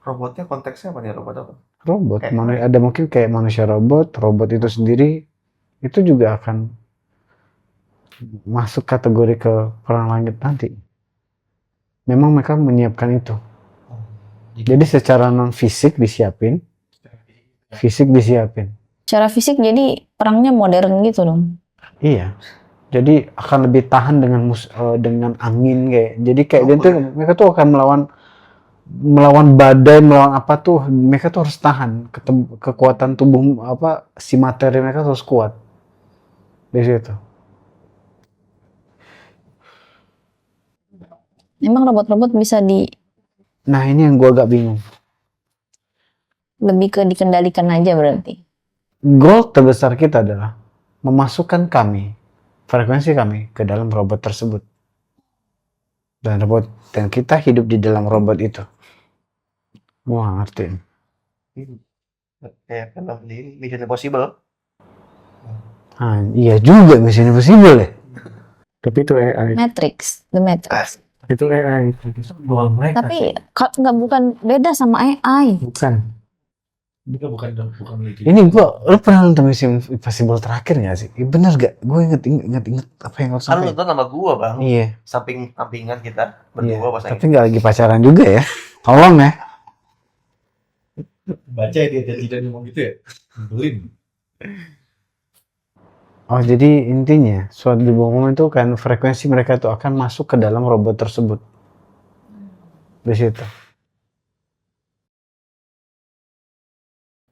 Robotnya konteksnya apa nih, robot apa? Robot, ada mungkin kayak manusia robot itu sendiri itu juga akan masuk kategori ke perang langit nanti. Memang mereka menyiapkan itu. Jadi secara non fisik disiapin, fisik disiapin. Secara fisik jadi perangnya modern gitu dong. Iya. Jadi akan lebih tahan dengan angin kayak. Jadi kayak dia tuh mereka tuh akan melawan badai, melawan apa tuh, mereka tuh harus tahan. Kekuatan tubuh si materi mereka harus kuat. Di situ. Emang robot-robot bisa Nah, ini yang gua agak bingung. lebih ke dikendalikan aja berarti. Goal terbesar kita adalah memasukkan frekuensi kami ke dalam robot tersebut. Dan kita hidup di dalam robot itu. Wah, ngerti. Kayak film di Mission Impossible. Iya juga Mission Impossible ya. Tapi itu AI. The Matrix. Itu AI. Tapi bukan beda sama AI. Bukan. Bukan Ini lu pernah nonton Mission Impossible terakhir nggak sih? Bener gak? Gue inget apa yang harus Kan lu sampai. nonton sama gua, Bang. Iya. Sampingan kita Iya. berdua pas Tapi nggak lagi pacaran juga ya. Tolong ya. baca ya dia tidak ngomong gitu ya. Belin. Oh jadi intinya suatu momen itu kan frekuensi mereka itu akan masuk ke dalam robot tersebut. Di situ.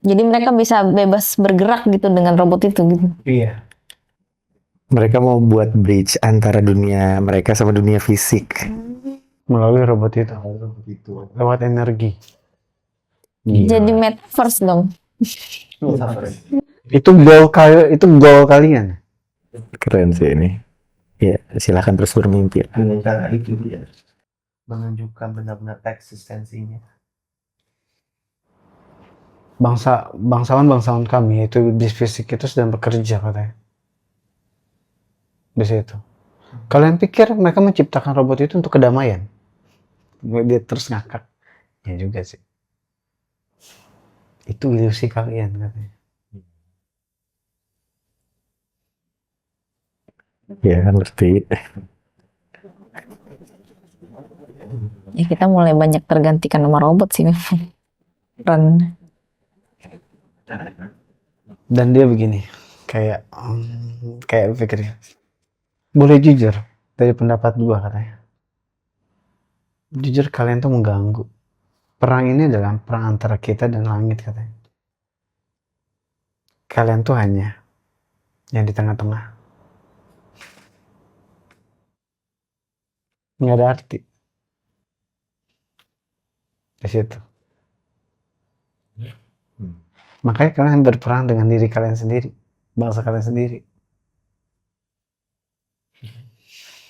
Jadi mereka bisa bebas bergerak gitu dengan robot itu gitu. Iya. Mereka mau buat bridge antara dunia mereka sama dunia fisik. Melalui robot itu. Lewat energi. Iya. Jadi metaverse dong. Itu goal kalian. Keren sih ini. Ya, silakan terus bermimpi. Nah, itu dia. Menunjukkan benar-benar eksistensinya. Bangsawan kami yaitu iblis fisik itu sedang bekerja katanya. Di situ. Kalian pikir mereka menciptakan robot itu untuk kedamaian? Dia terus ngakak. Ya juga sih. Itu ilusi kalian katanya. Ya kan pasti. Ya kita mulai banyak tergantikan sama robot sih memang. Keren. Dan dia begini, kayak pikirnya. Boleh jujur dari pendapat gua katanya. Jujur kalian tuh mengganggu. Perang ini adalah perang antara kita dan langit katanya. Kalian tuh hanya yang di tengah-tengah. Nggak ada arti. Di situ. Makanya kalian berperang dengan diri kalian sendiri, bangsa kalian sendiri.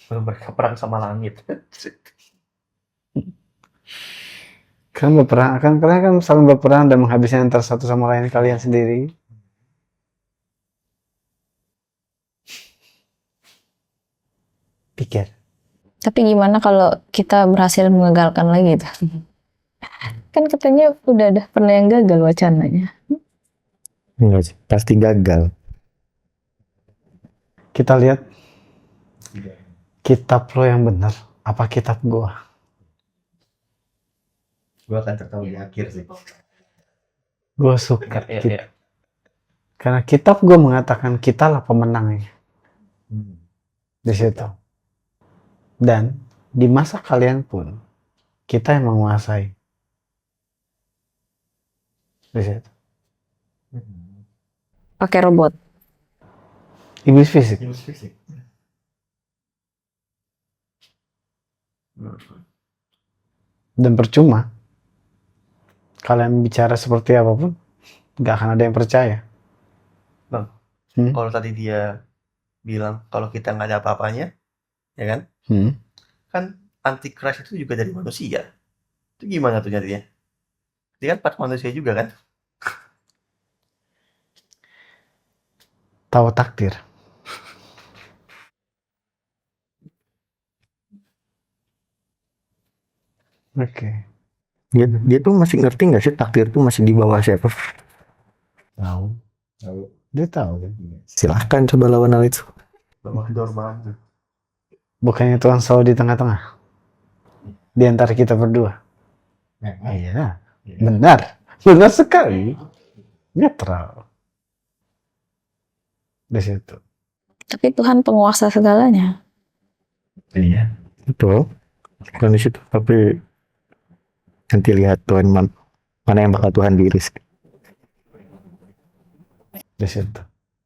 Mereka perang sama langit. Kalian kan saling berperang dan menghabiskan antara satu sama lain kalian sendiri. Pikir. Tapi gimana kalau kita berhasil mengagalkan lagi itu? Kan katanya udah ada pernah yang gagal wacananya. Enggak sih, pasti gagal. Kita lihat kitab lo yang benar, apa kitab gua? Gua akan tertawa di akhir sih. Gua suka. Iya. Karena kitab gua mengatakan kitalah pemenangnya. di situ. Dan di masa kalian pun kita yang menguasai di situ. Pakai robot. Iblis fisik. Dan percuma kalian bicara seperti apapun, nggak akan ada yang percaya. Bang, Hmm? kalau tadi dia bilang kalau kita nggak ada apa-apanya, ya kan? Hmm? Kan antikris itu juga dari manusia. Itu gimana tuh jadinya? Dia kan part manusia juga kan? Tahu takdir. Oke. Dia tuh masih ngerti nggak sih takdir tuh masih di bawah siapa? Tahu. Dia tahu kan. Silahkan coba lawan hal itu. Bawah dorman. Bukannya Tuhan selalu di tengah-tengah? Di antara kita berdua. Iya. Benar. Benar sekali. Netral. Di situ. Tapi Tuhan penguasa segalanya. Iya. Betul. Bukan di situ. Tapi nanti lihat Tuhan mana yang bakal Tuhan iris. Di situ.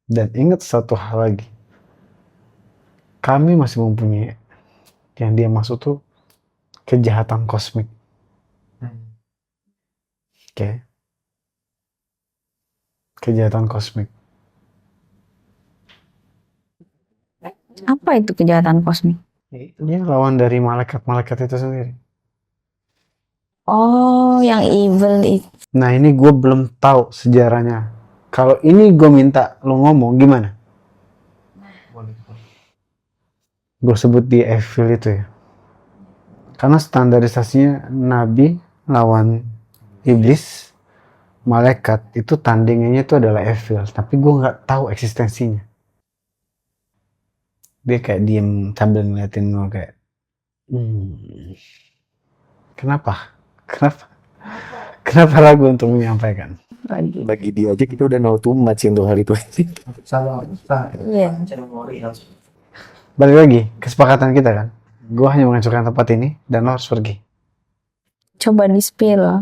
Dan ingat satu hal lagi. Kami masih mempunyai yang dia maksud tuh kejahatan kosmik. Oke. Kejahatan kosmik. Apa itu kejahatan kosmik? Dia lawan dari malaikat-malaikat itu sendiri. Oh, yang evil itu. Nah ini gue belum tahu sejarahnya. Kalau ini gue minta lo ngomong gimana? Gue sebut di evil itu ya. Karena standarisasinya nabi lawan iblis, malaikat itu tandingannya itu adalah evil. Tapi gue nggak tahu eksistensinya. Dia kayak diem sambil ngeliatin gue kayak, kenapa? Kenapa ragu untuk menyampaikan? Bagi dia aja kita udah know too much untuk hal itu. Iya. Balik lagi, kesepakatan kita kan. Gue hanya menghancurkan tempat ini dan lo harus pergi. Coba di-spill.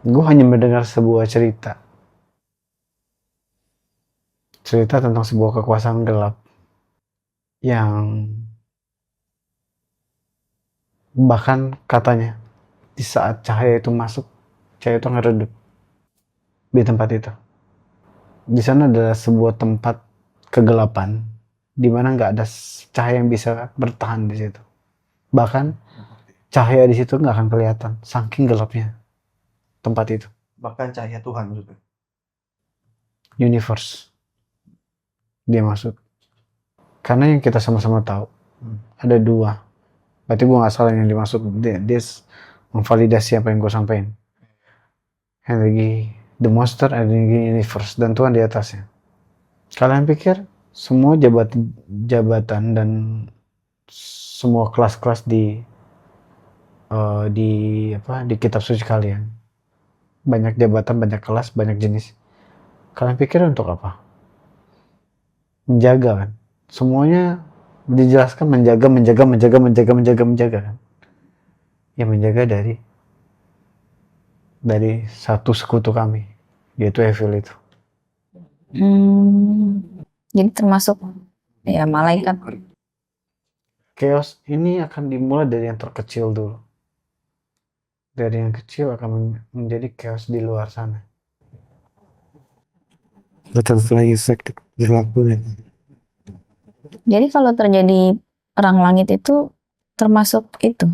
Gue hanya mendengar sebuah cerita. Cerita tentang sebuah kekuasaan gelap. Yang bahkan katanya di saat cahaya itu masuk, cahaya itu akan redup di tempat itu. Di sana adalah sebuah tempat kegelapan di mana nggak ada cahaya yang bisa bertahan di situ. Bahkan cahaya di situ nggak akan kelihatan, saking gelapnya tempat itu. Bahkan cahaya Tuhan maksudnya. Universe, dia maksud. Karena yang kita sama-sama tahu ada dua. Berarti gue nggak salah yang dimaksud. Dia memvalidasi apa yang gue sampaikan. Energi the monster, energi universe, dan Tuhan di atasnya. Kalian pikir semua jabatan dan semua kelas-kelas di kitab suci kalian, banyak jabatan, banyak kelas, banyak jenis. Kalian pikir untuk apa? Menjaga kan? Semuanya dijelaskan menjaga kan? Ya menjaga dari satu sekutu kami, yaitu evil itu. Jadi termasuk ya malaikat. Chaos ini akan dimulai dari yang terkecil dulu. Dari yang kecil akan menjadi chaos di luar sana. Betul lagi sakit dilakukan. Jadi kalau terjadi perang langit itu termasuk itu.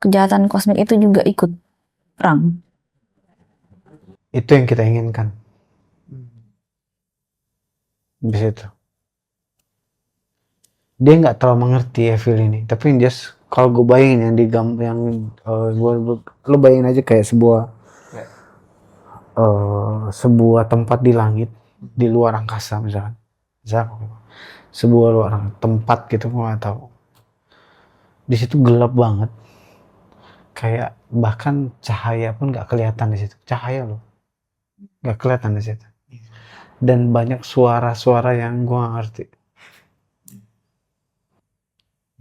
Kejahatan kosmik itu juga ikut perang. Itu yang kita inginkan. Di situ. Dia nggak terlalu mengerti evil ini, tapi dia kalau gue bayangin lo bayangin aja kayak sebuah tempat di langit, di luar angkasa misalkan. Sebuah luar tempat gitu, gue nggak tahu. Di situ gelap banget, kayak bahkan cahaya pun nggak kelihatan di situ. Cahaya loh, nggak kelihatan di situ. Dan banyak suara-suara yang gue nggak ngerti.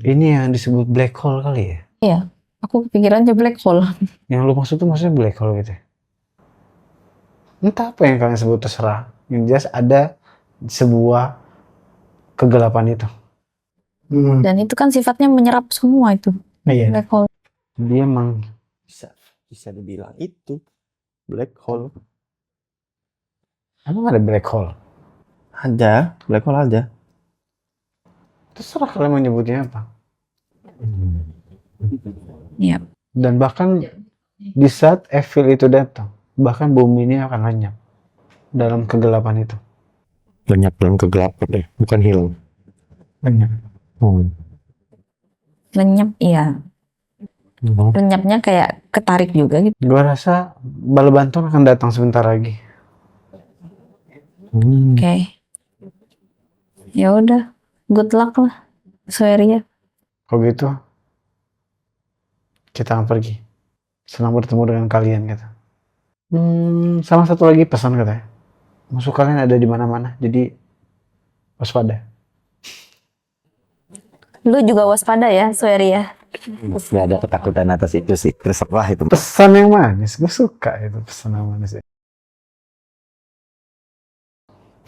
Ini yang disebut black hole kali ya? Aku kepikirannya black hole. Yang lu maksud tuh maksudnya black hole gitu ya? Entah apa yang kalian sebut, terserah. Yang jelas ada sebuah kegelapan itu. Dan itu kan sifatnya menyerap semua itu. Iya. Black hole. Dia emang Bisa dibilang itu black hole. emang ada black hole. Ada, black hole ada. Terserah kalian menyebutnya apa. Iya. Dan bahkan di saat Evil itu datang, bahkan bumi ini akan lenyap dalam kegelapan itu. Lenyap dalam kegelapan deh, bukan hilang. Lenyap. Lenyap, iya. Lenyapnya kayak ketarik juga gitu. Gua rasa bala bantuan akan datang sebentar lagi. Oke. Ya udah, good luck lah, Sueria. Kalau gitu, kita akan pergi. Senang bertemu dengan kalian gitu. Sama satu lagi pesan katanya. Musuh kalian ada di mana-mana, jadi waspada. Lu juga waspada ya, Sueria. Gak ada ketakutan atas itu sih, terserah itu. Pesan yang manis, gue suka itu pesan yang manis.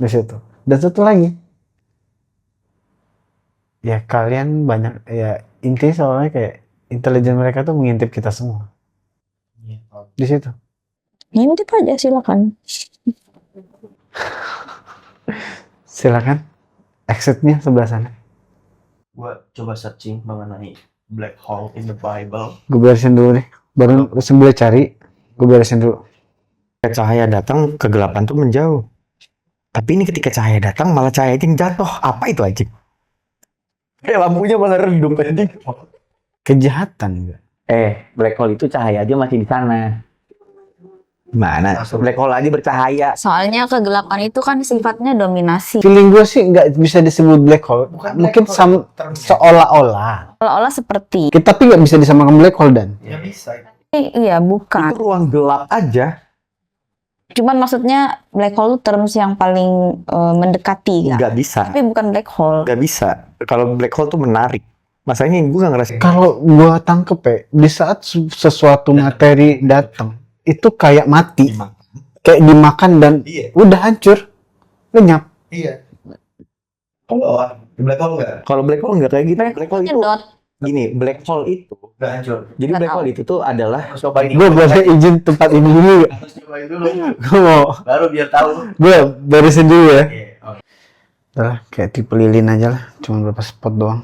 Di situ. Dan satu lagi, ya kalian banyak, ya intinya soalnya kayak intelijen mereka tuh mengintip kita semua. Di situ. Ngintip aja, silakan. Silakan. Exitnya sebelah sana. Gua coba searching mengenai black hole in the Bible. Gue beresin dulu nih. Baru sambil cari, gue beresin dulu. Ketika cahaya datang, kegelapan tuh menjauh. Tapi ini ketika cahaya datang, malah cahaya yang jatuh. Apa itu anjing? Kayak lampunya malah redup anjing. Kejahatan juga. Black hole itu cahaya aja masih di sana. Mana? Black hole aja bercahaya. Soalnya kegelapan itu kan sifatnya dominasi. Feeling gue sih nggak bisa disebut black hole. Mungkin seolah-olah. Seolah-olah seperti. Tapi nggak bisa disamakan black hole dan. Ya bisa. Iya, bukan. Itu ruang gelap aja. Cuman maksudnya black hole itu terms yang paling mendekati kan. Nggak bisa. Tapi bukan black hole. Nggak bisa. Kalau black hole tuh menarik. Masalahnya gue nggak ngerasa. Kalau gue tangkep ya, di saat sesuatu materi datang, itu kayak mati, kayak dimakan dan udah hancur, lenyap. Iya. Kalau black hole enggak? Kalau black hole nggak kayak gitu. Black hole itu Nyedot. gini. Black hole itu. Enggak hancur. Jadi Nggak black tahu. hole itu tuh adalah. Cobain Gue boleh izin tempat ini dulu ya? Harus cobain dulu. Gue mau, Baru biar tahu. gue beresin dulu ya. Oke. Udah, kayak tipe lilin aja lah, cuma beberapa spot doang.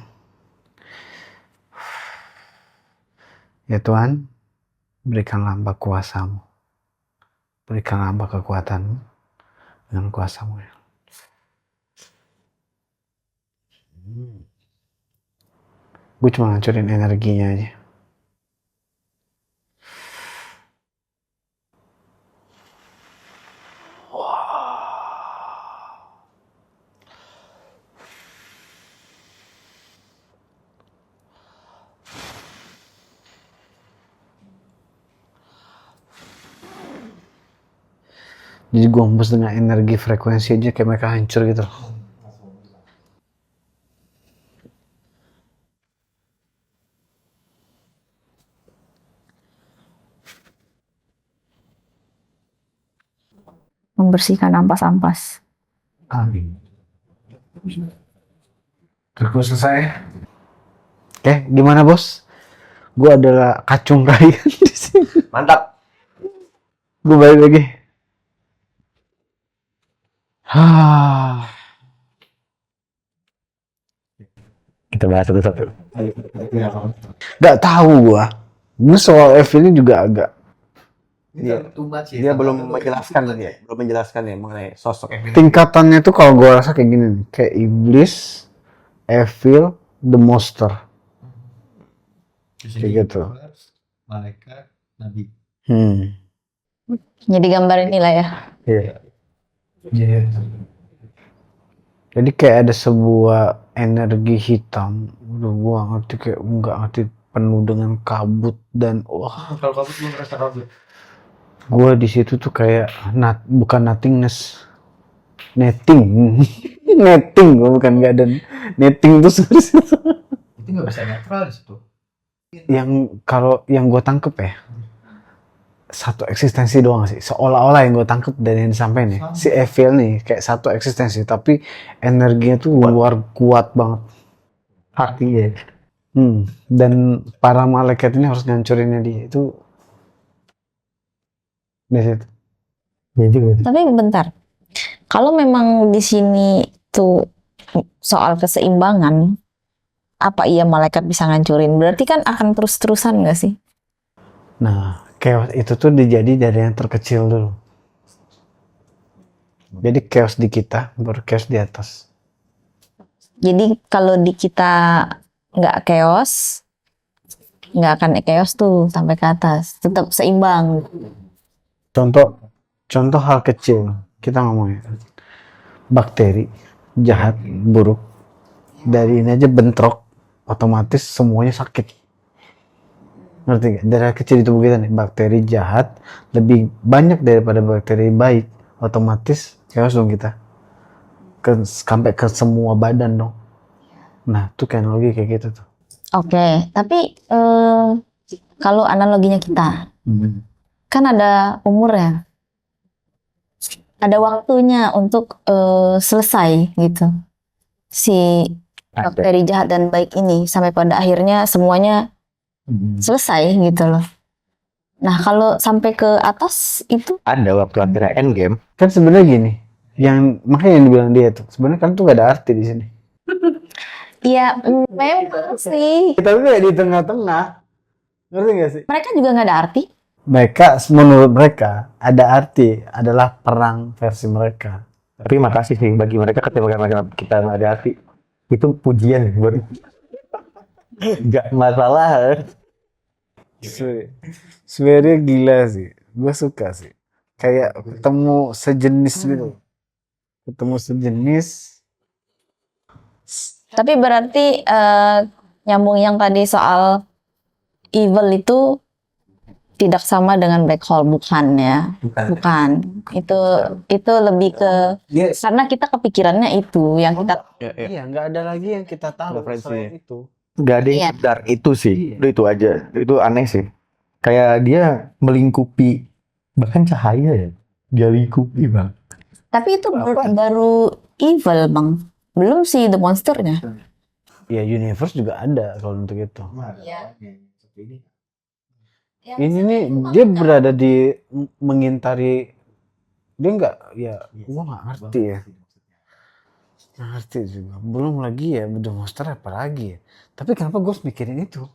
Ya Tuhan, berikanlah hamba kuasa-Mu. Berikanlah hamba kekuatan-Mu dengan kuasa-Mu ya. Gue cuma ngancurin energinya aja. Jadi gue hembus dengan energi frekuensi aja kayak mereka hancur gitu loh. Membersihkan ampas-ampas. Amin. Gue selesai. Oke, gimana bos? Gue adalah kacung kalian di sini. Mantap. Gue balik lagi. Kita bahas satu-satu. Gak tahu gue. Gue soal F ini juga agak. Dia belum menjelaskan ya, mengenai sosok Evil. Tingkatannya tuh kalau gue rasa kayak gini nih. Kayak iblis, evil, the monster. Kayak gitu. Malaikat, nabi. Jadi gambar inilah ya. Iya. Jadi kayak ada sebuah energi hitam. Udah gue ngerti kayak nggak ngerti, penuh dengan kabut dan wah. Kalau kamu belum merasa kabut. Gue di situ tuh kayak bukan nothingness, netting. Netting, gue bukan nggak ada netting tuh seperti itu. Itu berarti nggak bisa netral di situ. Yang kalau yang gue tangkep ya, satu eksistensi doang sih, seolah-olah yang gue tangkep dari yang disampaikan nih, si Evil nih kayak satu eksistensi tapi energinya tuh luar kuat banget. Hati ya. Dan para malaikat ini harus ngancurinnya dia itu di situ. Ya juga. Tapi bentar, kalau memang di sini tuh soal keseimbangan, apa iya malaikat bisa ngancurin? Berarti kan akan terus-terusan nggak sih? Nah, chaos itu tuh dijadi dari yang terkecil dulu. Jadi chaos di kita baru chaos di atas. Jadi kalau di kita nggak chaos, nggak akan chaos tuh sampai ke atas, tetap seimbang. Contoh hal kecil kita ngomongin bakteri jahat buruk, dari ini aja bentrok otomatis semuanya sakit. Ngerti gak? Dari hal kecil di tubuh kita nih, bakteri jahat lebih banyak daripada bakteri baik, otomatis chaos dong kita sampai ke semua badan dong. Nah itu kayak analogi kayak gitu tuh. Oke, tapi kalau analoginya kita, kan ada umurnya, ada waktunya untuk selesai gitu. Si bakteri jahat dan baik ini sampai pada akhirnya semuanya selesai gitu loh. Nah kalau sampai ke atas itu Ada waktu akhirnya endgame. Kan sebenarnya gini, yang makanya yang dibilang dia tuh sebenarnya kan tuh gak ada arti di sini. ya memang sih. Kita tuh kayak di tengah-tengah, ngerti gak sih? Mereka juga nggak ada arti. Mereka menurut mereka ada arti, adalah perang versi mereka. Tapi makasih sih bagi mereka ketika kita nggak ada hati. Itu pujian buat nggak masalah. Sebenarnya gila sih, gue suka sih. Kayak ketemu sejenis gitu, ketemu sejenis. Tapi berarti nyambung yang tadi soal evil itu tidak sama dengan black hole, bukan ya? Bukan. Itu lebih ke Yes. karena kita kepikirannya itu yang kita Iya, nggak ada lagi yang kita tahu selain itu. Nggak ada yang Iya. sekedar itu sih. Udah itu aja. Itu aneh sih. Kayak dia melingkupi bahkan cahaya ya. Dia lingkupi bang. tapi itu baru evil, Bang. Belum sih the monsternya. Ya universe juga ada kalau untuk itu. Iya. Ini nih dia berada di mengintari, dia nggak, ya gua nggak ngerti ya. Nggak ngerti juga. Belum lagi ya The Monster apa lagi ya. Tapi kenapa gue harus mikirin itu?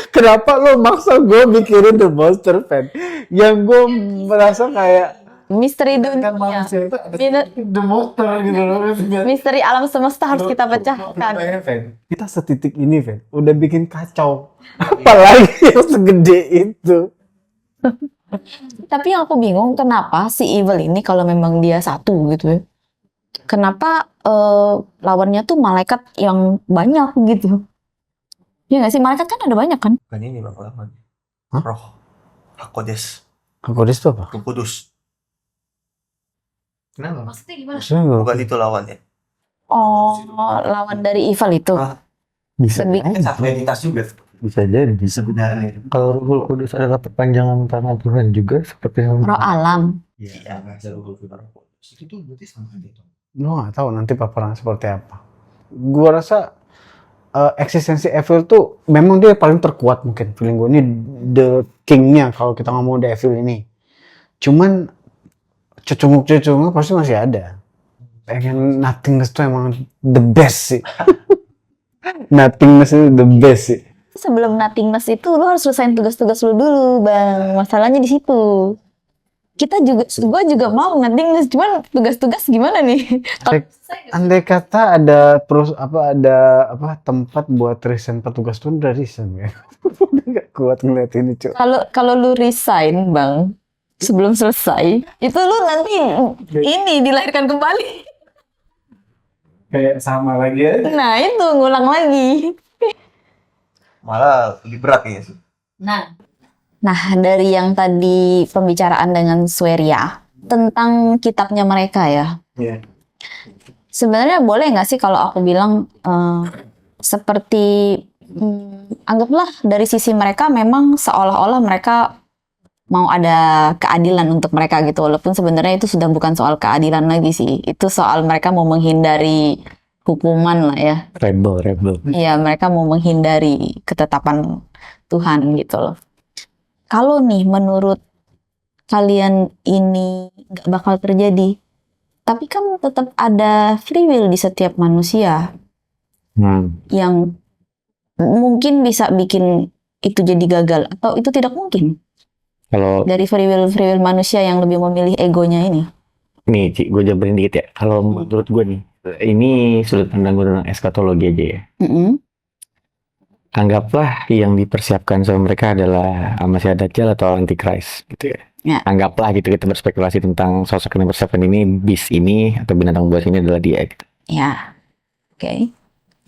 Kenapa lo maksa gue mikirin The Monster, fan? Yang gue merasa kayak Misteri kan dunia. manusia itu ada The Monster gitu loh. Misteri alam semesta harus kita pecahkan. Kita setitik ini, Fan, udah bikin kacau. Apalagi yang segede itu. Tapi yang aku bingung kenapa si evil ini kalau memang dia satu gitu ya. Kenapa lawannya tuh malaikat yang banyak gitu. Ya nggak sih, malaikat kan ada banyak kan? Bukan ini bang lawan. Hah? Roh. Hakodes. Hakodes itu apa? Roh Kudus. Kenapa? Maksudnya gimana? Maksudnya gue Bukan itu lawannya. Oh, lawan dari evil itu. Bisa. Lebih Satu entitas juga. Bisa jadi. Sebenarnya. Kalau Ruhul Kudus adalah perpanjangan tangan Tuhan juga seperti yang roh alam. Iya. Itu berarti sama itu. lo nggak tahu nanti paparan seperti apa. Gua rasa eksistensi Evil tuh memang dia paling terkuat mungkin, feeling gue ini the kingnya kalau kita ngomong The Evil ini. Cuman cecunguk-cecunguk pasti masih ada. Pengen Nothingness tuh emang the best sih. Nothingness itu the best sih. Sebelum nothingness itu lu harus selesaiin tugas-tugas lu dulu, Bang. Masalahnya di situ. Gua juga mau nothingness, cuman tugas-tugas gimana nih? Andai kata ada tempat buat resign petugas tuh udah resign ya. Udah gak kuat ngeliat ini, Cuk. Kalau lu resign, Bang, sebelum selesai, itu lu nanti ini dilahirkan kembali. Kayak sama lagi ya. Nah, itu ngulang lagi. Malah lebih berat kayaknya sih. Nah, dari yang tadi pembicaraan dengan Sweria tentang kitabnya mereka ya. Iya. Sebenarnya boleh nggak sih kalau aku bilang seperti anggaplah dari sisi mereka memang seolah-olah mereka mau ada keadilan untuk mereka gitu, walaupun sebenarnya itu sudah bukan soal keadilan lagi sih, itu soal mereka mau menghindari hukuman lah ya. Rebel. Iya, mereka mau menghindari ketetapan Tuhan gitu loh. Kalau nih menurut kalian ini nggak bakal terjadi, tapi kan tetap ada free will di setiap manusia yang mungkin bisa bikin itu jadi gagal, atau itu tidak mungkin Kalau dari free will manusia yang lebih memilih egonya ini. nih, Ci, gue jabarin dikit ya. Kalau menurut gue nih, ini sudut pandang gue tentang eskatologi aja ya. Mm-mm. Anggaplah yang dipersiapkan sama mereka adalah Masih Dajjal atau Antichrist gitu ya. Ya. Anggaplah gitu kita berspekulasi tentang sosok yang dipersiapkan ini, beast ini atau binatang buas ini adalah dia gitu. Ya, oke.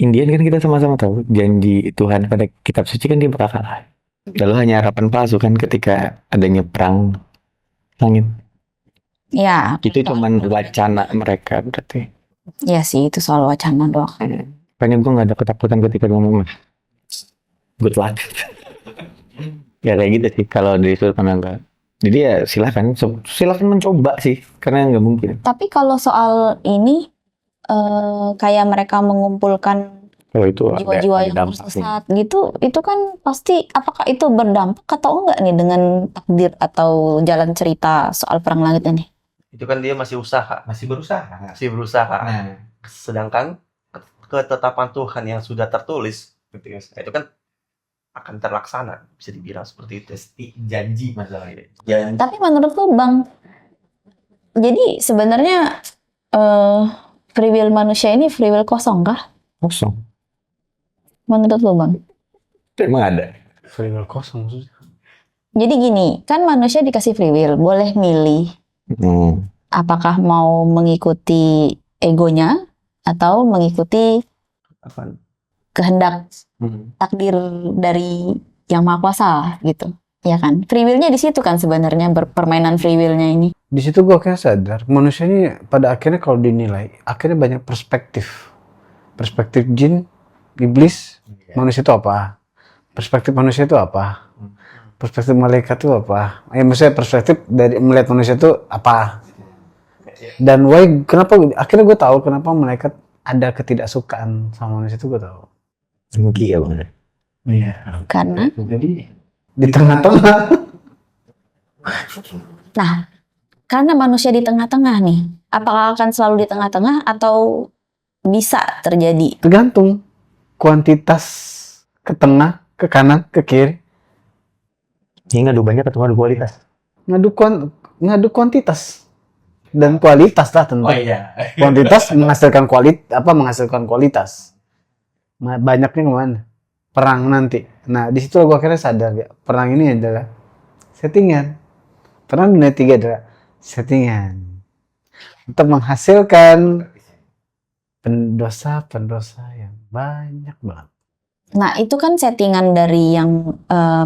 Indian kan kita sama-sama tahu janji Tuhan pada kitab suci kan dia bakal kalah. Lalu hanya harapan palsu kan ketika adanya perang langit. Ya, Itu cuman wacana mereka berarti. ya sih itu soal wacana doang. Makanya gue gak ada ketakutan ketika ngomong good luck. Ya kayak gitu sih kalau dari sudut pandang gue. Jadi ya silahkan mencoba sih karena nggak mungkin. Tapi kalau soal ini kayak mereka mengumpulkan Kalau itu jiwa-jiwa ada yang dampaknya. tersesat gitu, itu kan pasti apakah itu berdampak atau enggak nih dengan takdir atau jalan cerita soal perang langit ini? Itu kan dia masih usaha. Masih berusaha. Sedangkan ketetapan Tuhan yang sudah tertulis itu kan akan terlaksana, bisa dibilang seperti itu. Janji masalahnya. Janji. Tapi menurut lu Bang, jadi sebenarnya free will manusia ini free will kosong kah? Kosong. Menurut lu Bang? Emang ada. Free will kosong maksudnya. Jadi gini, kan manusia dikasih free will, boleh milih apakah mau mengikuti egonya atau mengikuti Apa? kehendak takdir dari yang maha kuasa gitu, ya kan? Free will-nya di situ kan sebenarnya permainan free will-nya ini. Di situ gue akhirnya sadar manusia ini pada akhirnya kalau dinilai akhirnya banyak perspektif jin, iblis, manusia itu apa, perspektif manusia itu apa, perspektif malaikat itu apa, maksudnya perspektif dari melihat manusia itu apa, dan kenapa akhirnya gue tahu kenapa malaikat ada ketidaksukaan sama manusia itu gue tahu. Iya Bang. Iya. Karena Jadi di tengah-tengah. nah, karena manusia di tengah-tengah nih, apakah akan selalu di tengah-tengah atau bisa terjadi? Tergantung kuantitas ke tengah, ke kanan, ke kiri. Ini ngadu banyak atau ngadu kualitas? Ngadu kuantitas dan kualitas lah tentu. iya. Kuantitas menghasilkan menghasilkan kualitas. Banyaknya kemana? Perang nanti. Nah, di situ gue akhirnya sadar ya, perang ini adalah settingan. Perang dunia 3 adalah settingan untuk menghasilkan pendosa yang banyak banget. Nah, itu kan settingan dari yang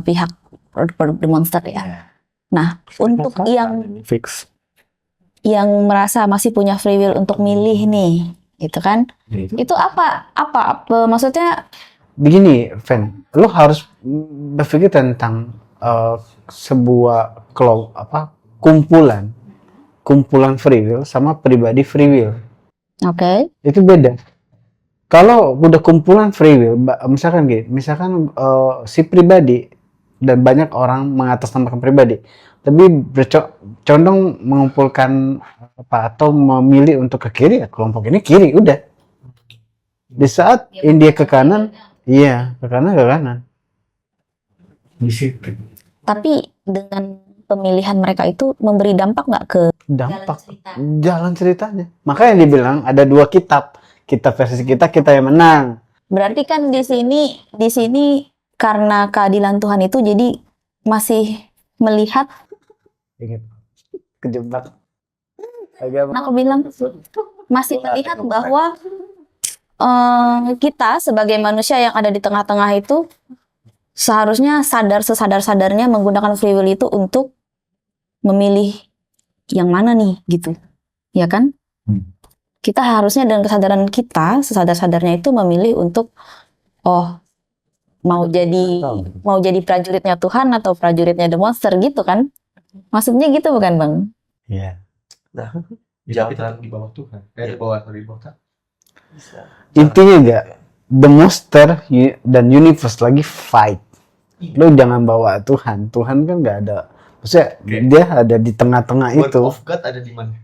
pihak produk monster ya. Nah, untuk yang fix. merasa masih punya free will untuk milih nih, gitu kan? Itu apa maksudnya? Begini, Fen, lo harus berpikir tentang sebuah kumpulan free will sama pribadi free will. Oke. Itu beda. Kalau udah kumpulan free will, misalkan si pribadi dan banyak orang mengatasnamakan pribadi, tapi condong mengumpulkan atau memilih untuk ke kiri, ya kelompok ini kiri udah. Di saat India ke kanan, iya ke kanan. Disiplin. Tapi dengan pemilihan mereka itu memberi dampak nggak ke Dampak jalan ceritanya. Makanya dibilang ada 2 kitab versi kita yang menang. Berarti kan di sini karena keadilan Tuhan itu jadi masih melihat. Ingat kejebak. Nah, aku bilang masih melihat bahwa kita sebagai manusia yang ada di tengah-tengah itu seharusnya sesadar-sadarnya menggunakan free will itu untuk memilih yang mana nih gitu, ya kan? Kita harusnya dengan kesadaran kita sesadar-sadarnya itu memilih untuk oh mau jadi prajuritnya Tuhan atau prajuritnya the monster gitu kan? Maksudnya gitu bukan Bang? Iya. Nah, Ya, tapi jangan tetap di bawah Tuhan. Di bawah Tuhan. bisa. Intinya gak, the monster dan universe lagi fight. Lu jangan bawa Tuhan. Tuhan kan gak ada. Maksudnya Oke. dia ada di tengah-tengah Word itu. of God ada di mana?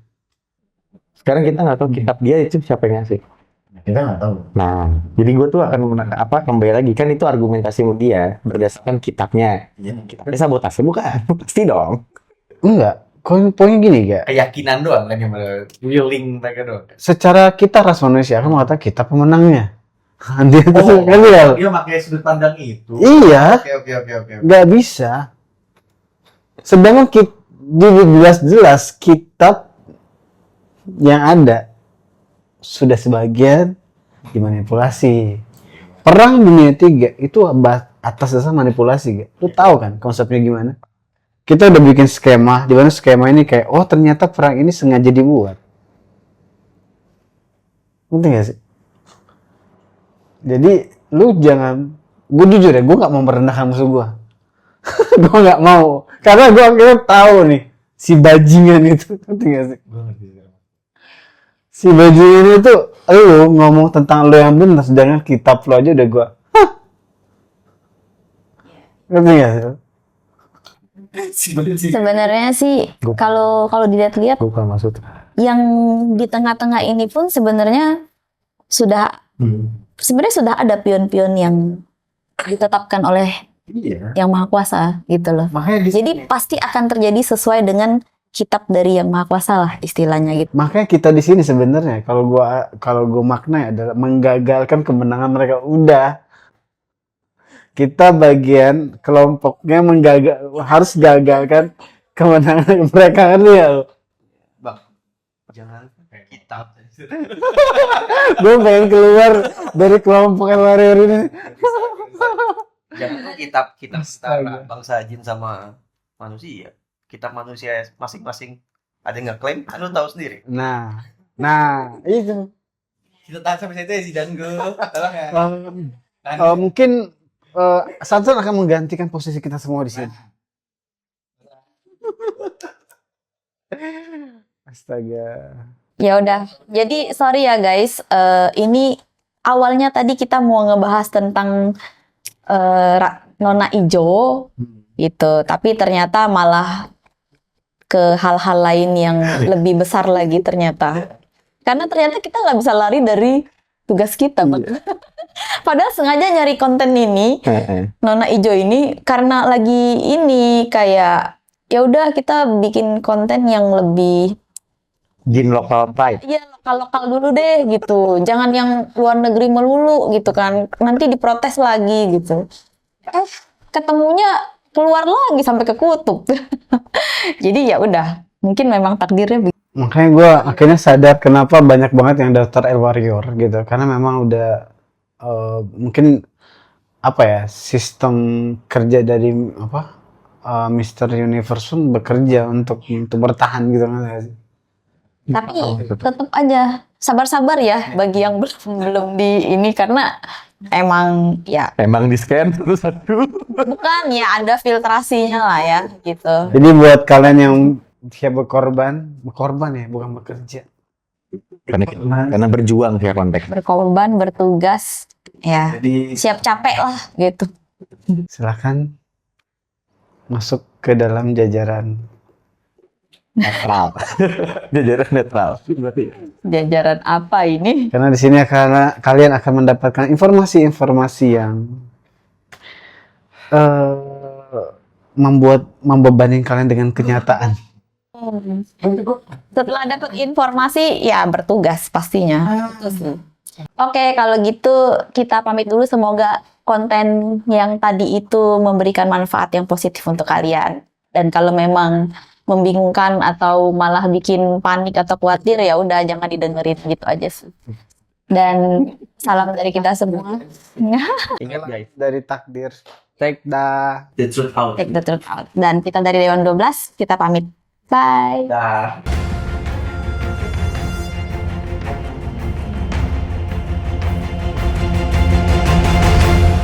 Sekarang kita nggak tahu kitab dia itu siapa yang ngasih. Kita nggak tahu. Nah, jadi gue tuh akan kembali lagi kan itu argumentasimu dia berdasarkan kitabnya. Kitabnya sabotase bukan? Pasti dong. Enggak. Poinnya gini gak. Keyakinan doang kan yang willing mereka doang. Secara kita ras manusia kan mengatakan kita pemenangnya. Dia tuh kan ya. Dia pakai sudut pandang itu. Iya. Oke. Nggak bisa. Sedangkan jelas-jelas kitab yang ada sudah sebagian dimanipulasi. Perang Dunia 3 itu atas dasar manipulasi, gak? Lu tahu kan konsepnya gimana? Kita udah bikin skema, di mana skema ini kayak, oh ternyata perang ini sengaja dibuat. Ngerti gak sih? Jadi lu jangan, gue jujur ya, gue nggak mau merendahkan musuh gue. Gue nggak mau, karena gue akhirnya tahu nih si bajingan itu, ngerti gak sih? Gue ngerti. Si bajingan itu, lu ngomong tentang lu yang benar, sedangkan kitab lu aja udah gue, hah? Ngerti gak sih? Sebenarnya sih kalau dilihat-lihat Gue kan maksud. yang di tengah-tengah ini pun sebenarnya sudah ada pion-pion yang ditetapkan oleh Iya. Yang Maha Kuasa gitu loh. Makanya Jadi pasti akan terjadi sesuai dengan kitab dari Yang Maha Kuasa lah istilahnya gitu. makanya kita di sini sebenarnya kalau gua maknanya adalah menggagalkan kemenangan mereka. Udah, kita bagian kelompoknya harus gagalkan kemenangan mereka kan ya. Bang, jangan kitab. Gue pengen keluar dari kelompok warrior ini. Jangan kitab setara bangsa jin sama manusia. Kitab manusia masing-masing ada yang ngeklaim, kan lu tahu sendiri. Nah itu. Kita tahan sampai situ ya si Dango. Tolong ya. Mungkin Sansan akan menggantikan posisi kita semua di sini. Astaga. Ya udah. Jadi sorry ya guys, ini awalnya tadi kita mau ngebahas tentang Nona Ijo gitu, tapi ternyata malah ke hal-hal lain yang lebih besar lagi ternyata. Karena ternyata kita nggak bisa lari dari tugas kita, Bang. Padahal sengaja nyari konten ini, Nona Ijo ini karena lagi ini kayak ya udah kita bikin konten yang lebih Jin lokal pride. iya lokal-lokal dulu deh gitu. Jangan yang luar negeri melulu gitu kan. Nanti diprotes lagi gitu. Ketemunya keluar lagi sampai ke kutub. Jadi ya udah, mungkin memang takdirnya begitu. Makanya gue akhirnya sadar kenapa banyak banget yang daftar El Warrior gitu, karena memang udah mungkin apa ya, sistem kerja dari Mr. Universe pun bekerja untuk bertahan gitu kan sih. Tapi tetap aja sabar-sabar ya bagi yang belum di ini karena emang Emang di scan satu-satu. bukan ya ada filtrasinya lah ya gitu. Jadi buat kalian yang siap berkorban ya, bukan bekerja. Karena berjuang sih konteks. Berkorban, bertugas, ya Jadi siap capek lah gitu. silakan masuk ke dalam jajaran. Netral. Jajaran netral. Berarti. Jajaran apa ini? Karena di sini kalian akan mendapatkan informasi-informasi yang membebani kalian dengan kenyataan. Setelah dapat informasi, ya bertugas pastinya. Oke, kalau gitu kita pamit dulu. Semoga konten yang tadi itu memberikan manfaat yang positif untuk kalian. Dan kalau memang membingungkan atau malah bikin panik atau khawatir, ya udah jangan didengerin gitu aja sih. Dan salam dari kita semua. Ingat guys, Dari takdir, take the the truth out. Take the truth out. Dan kita dari Dewan 12, kita pamit. Bye. Dah.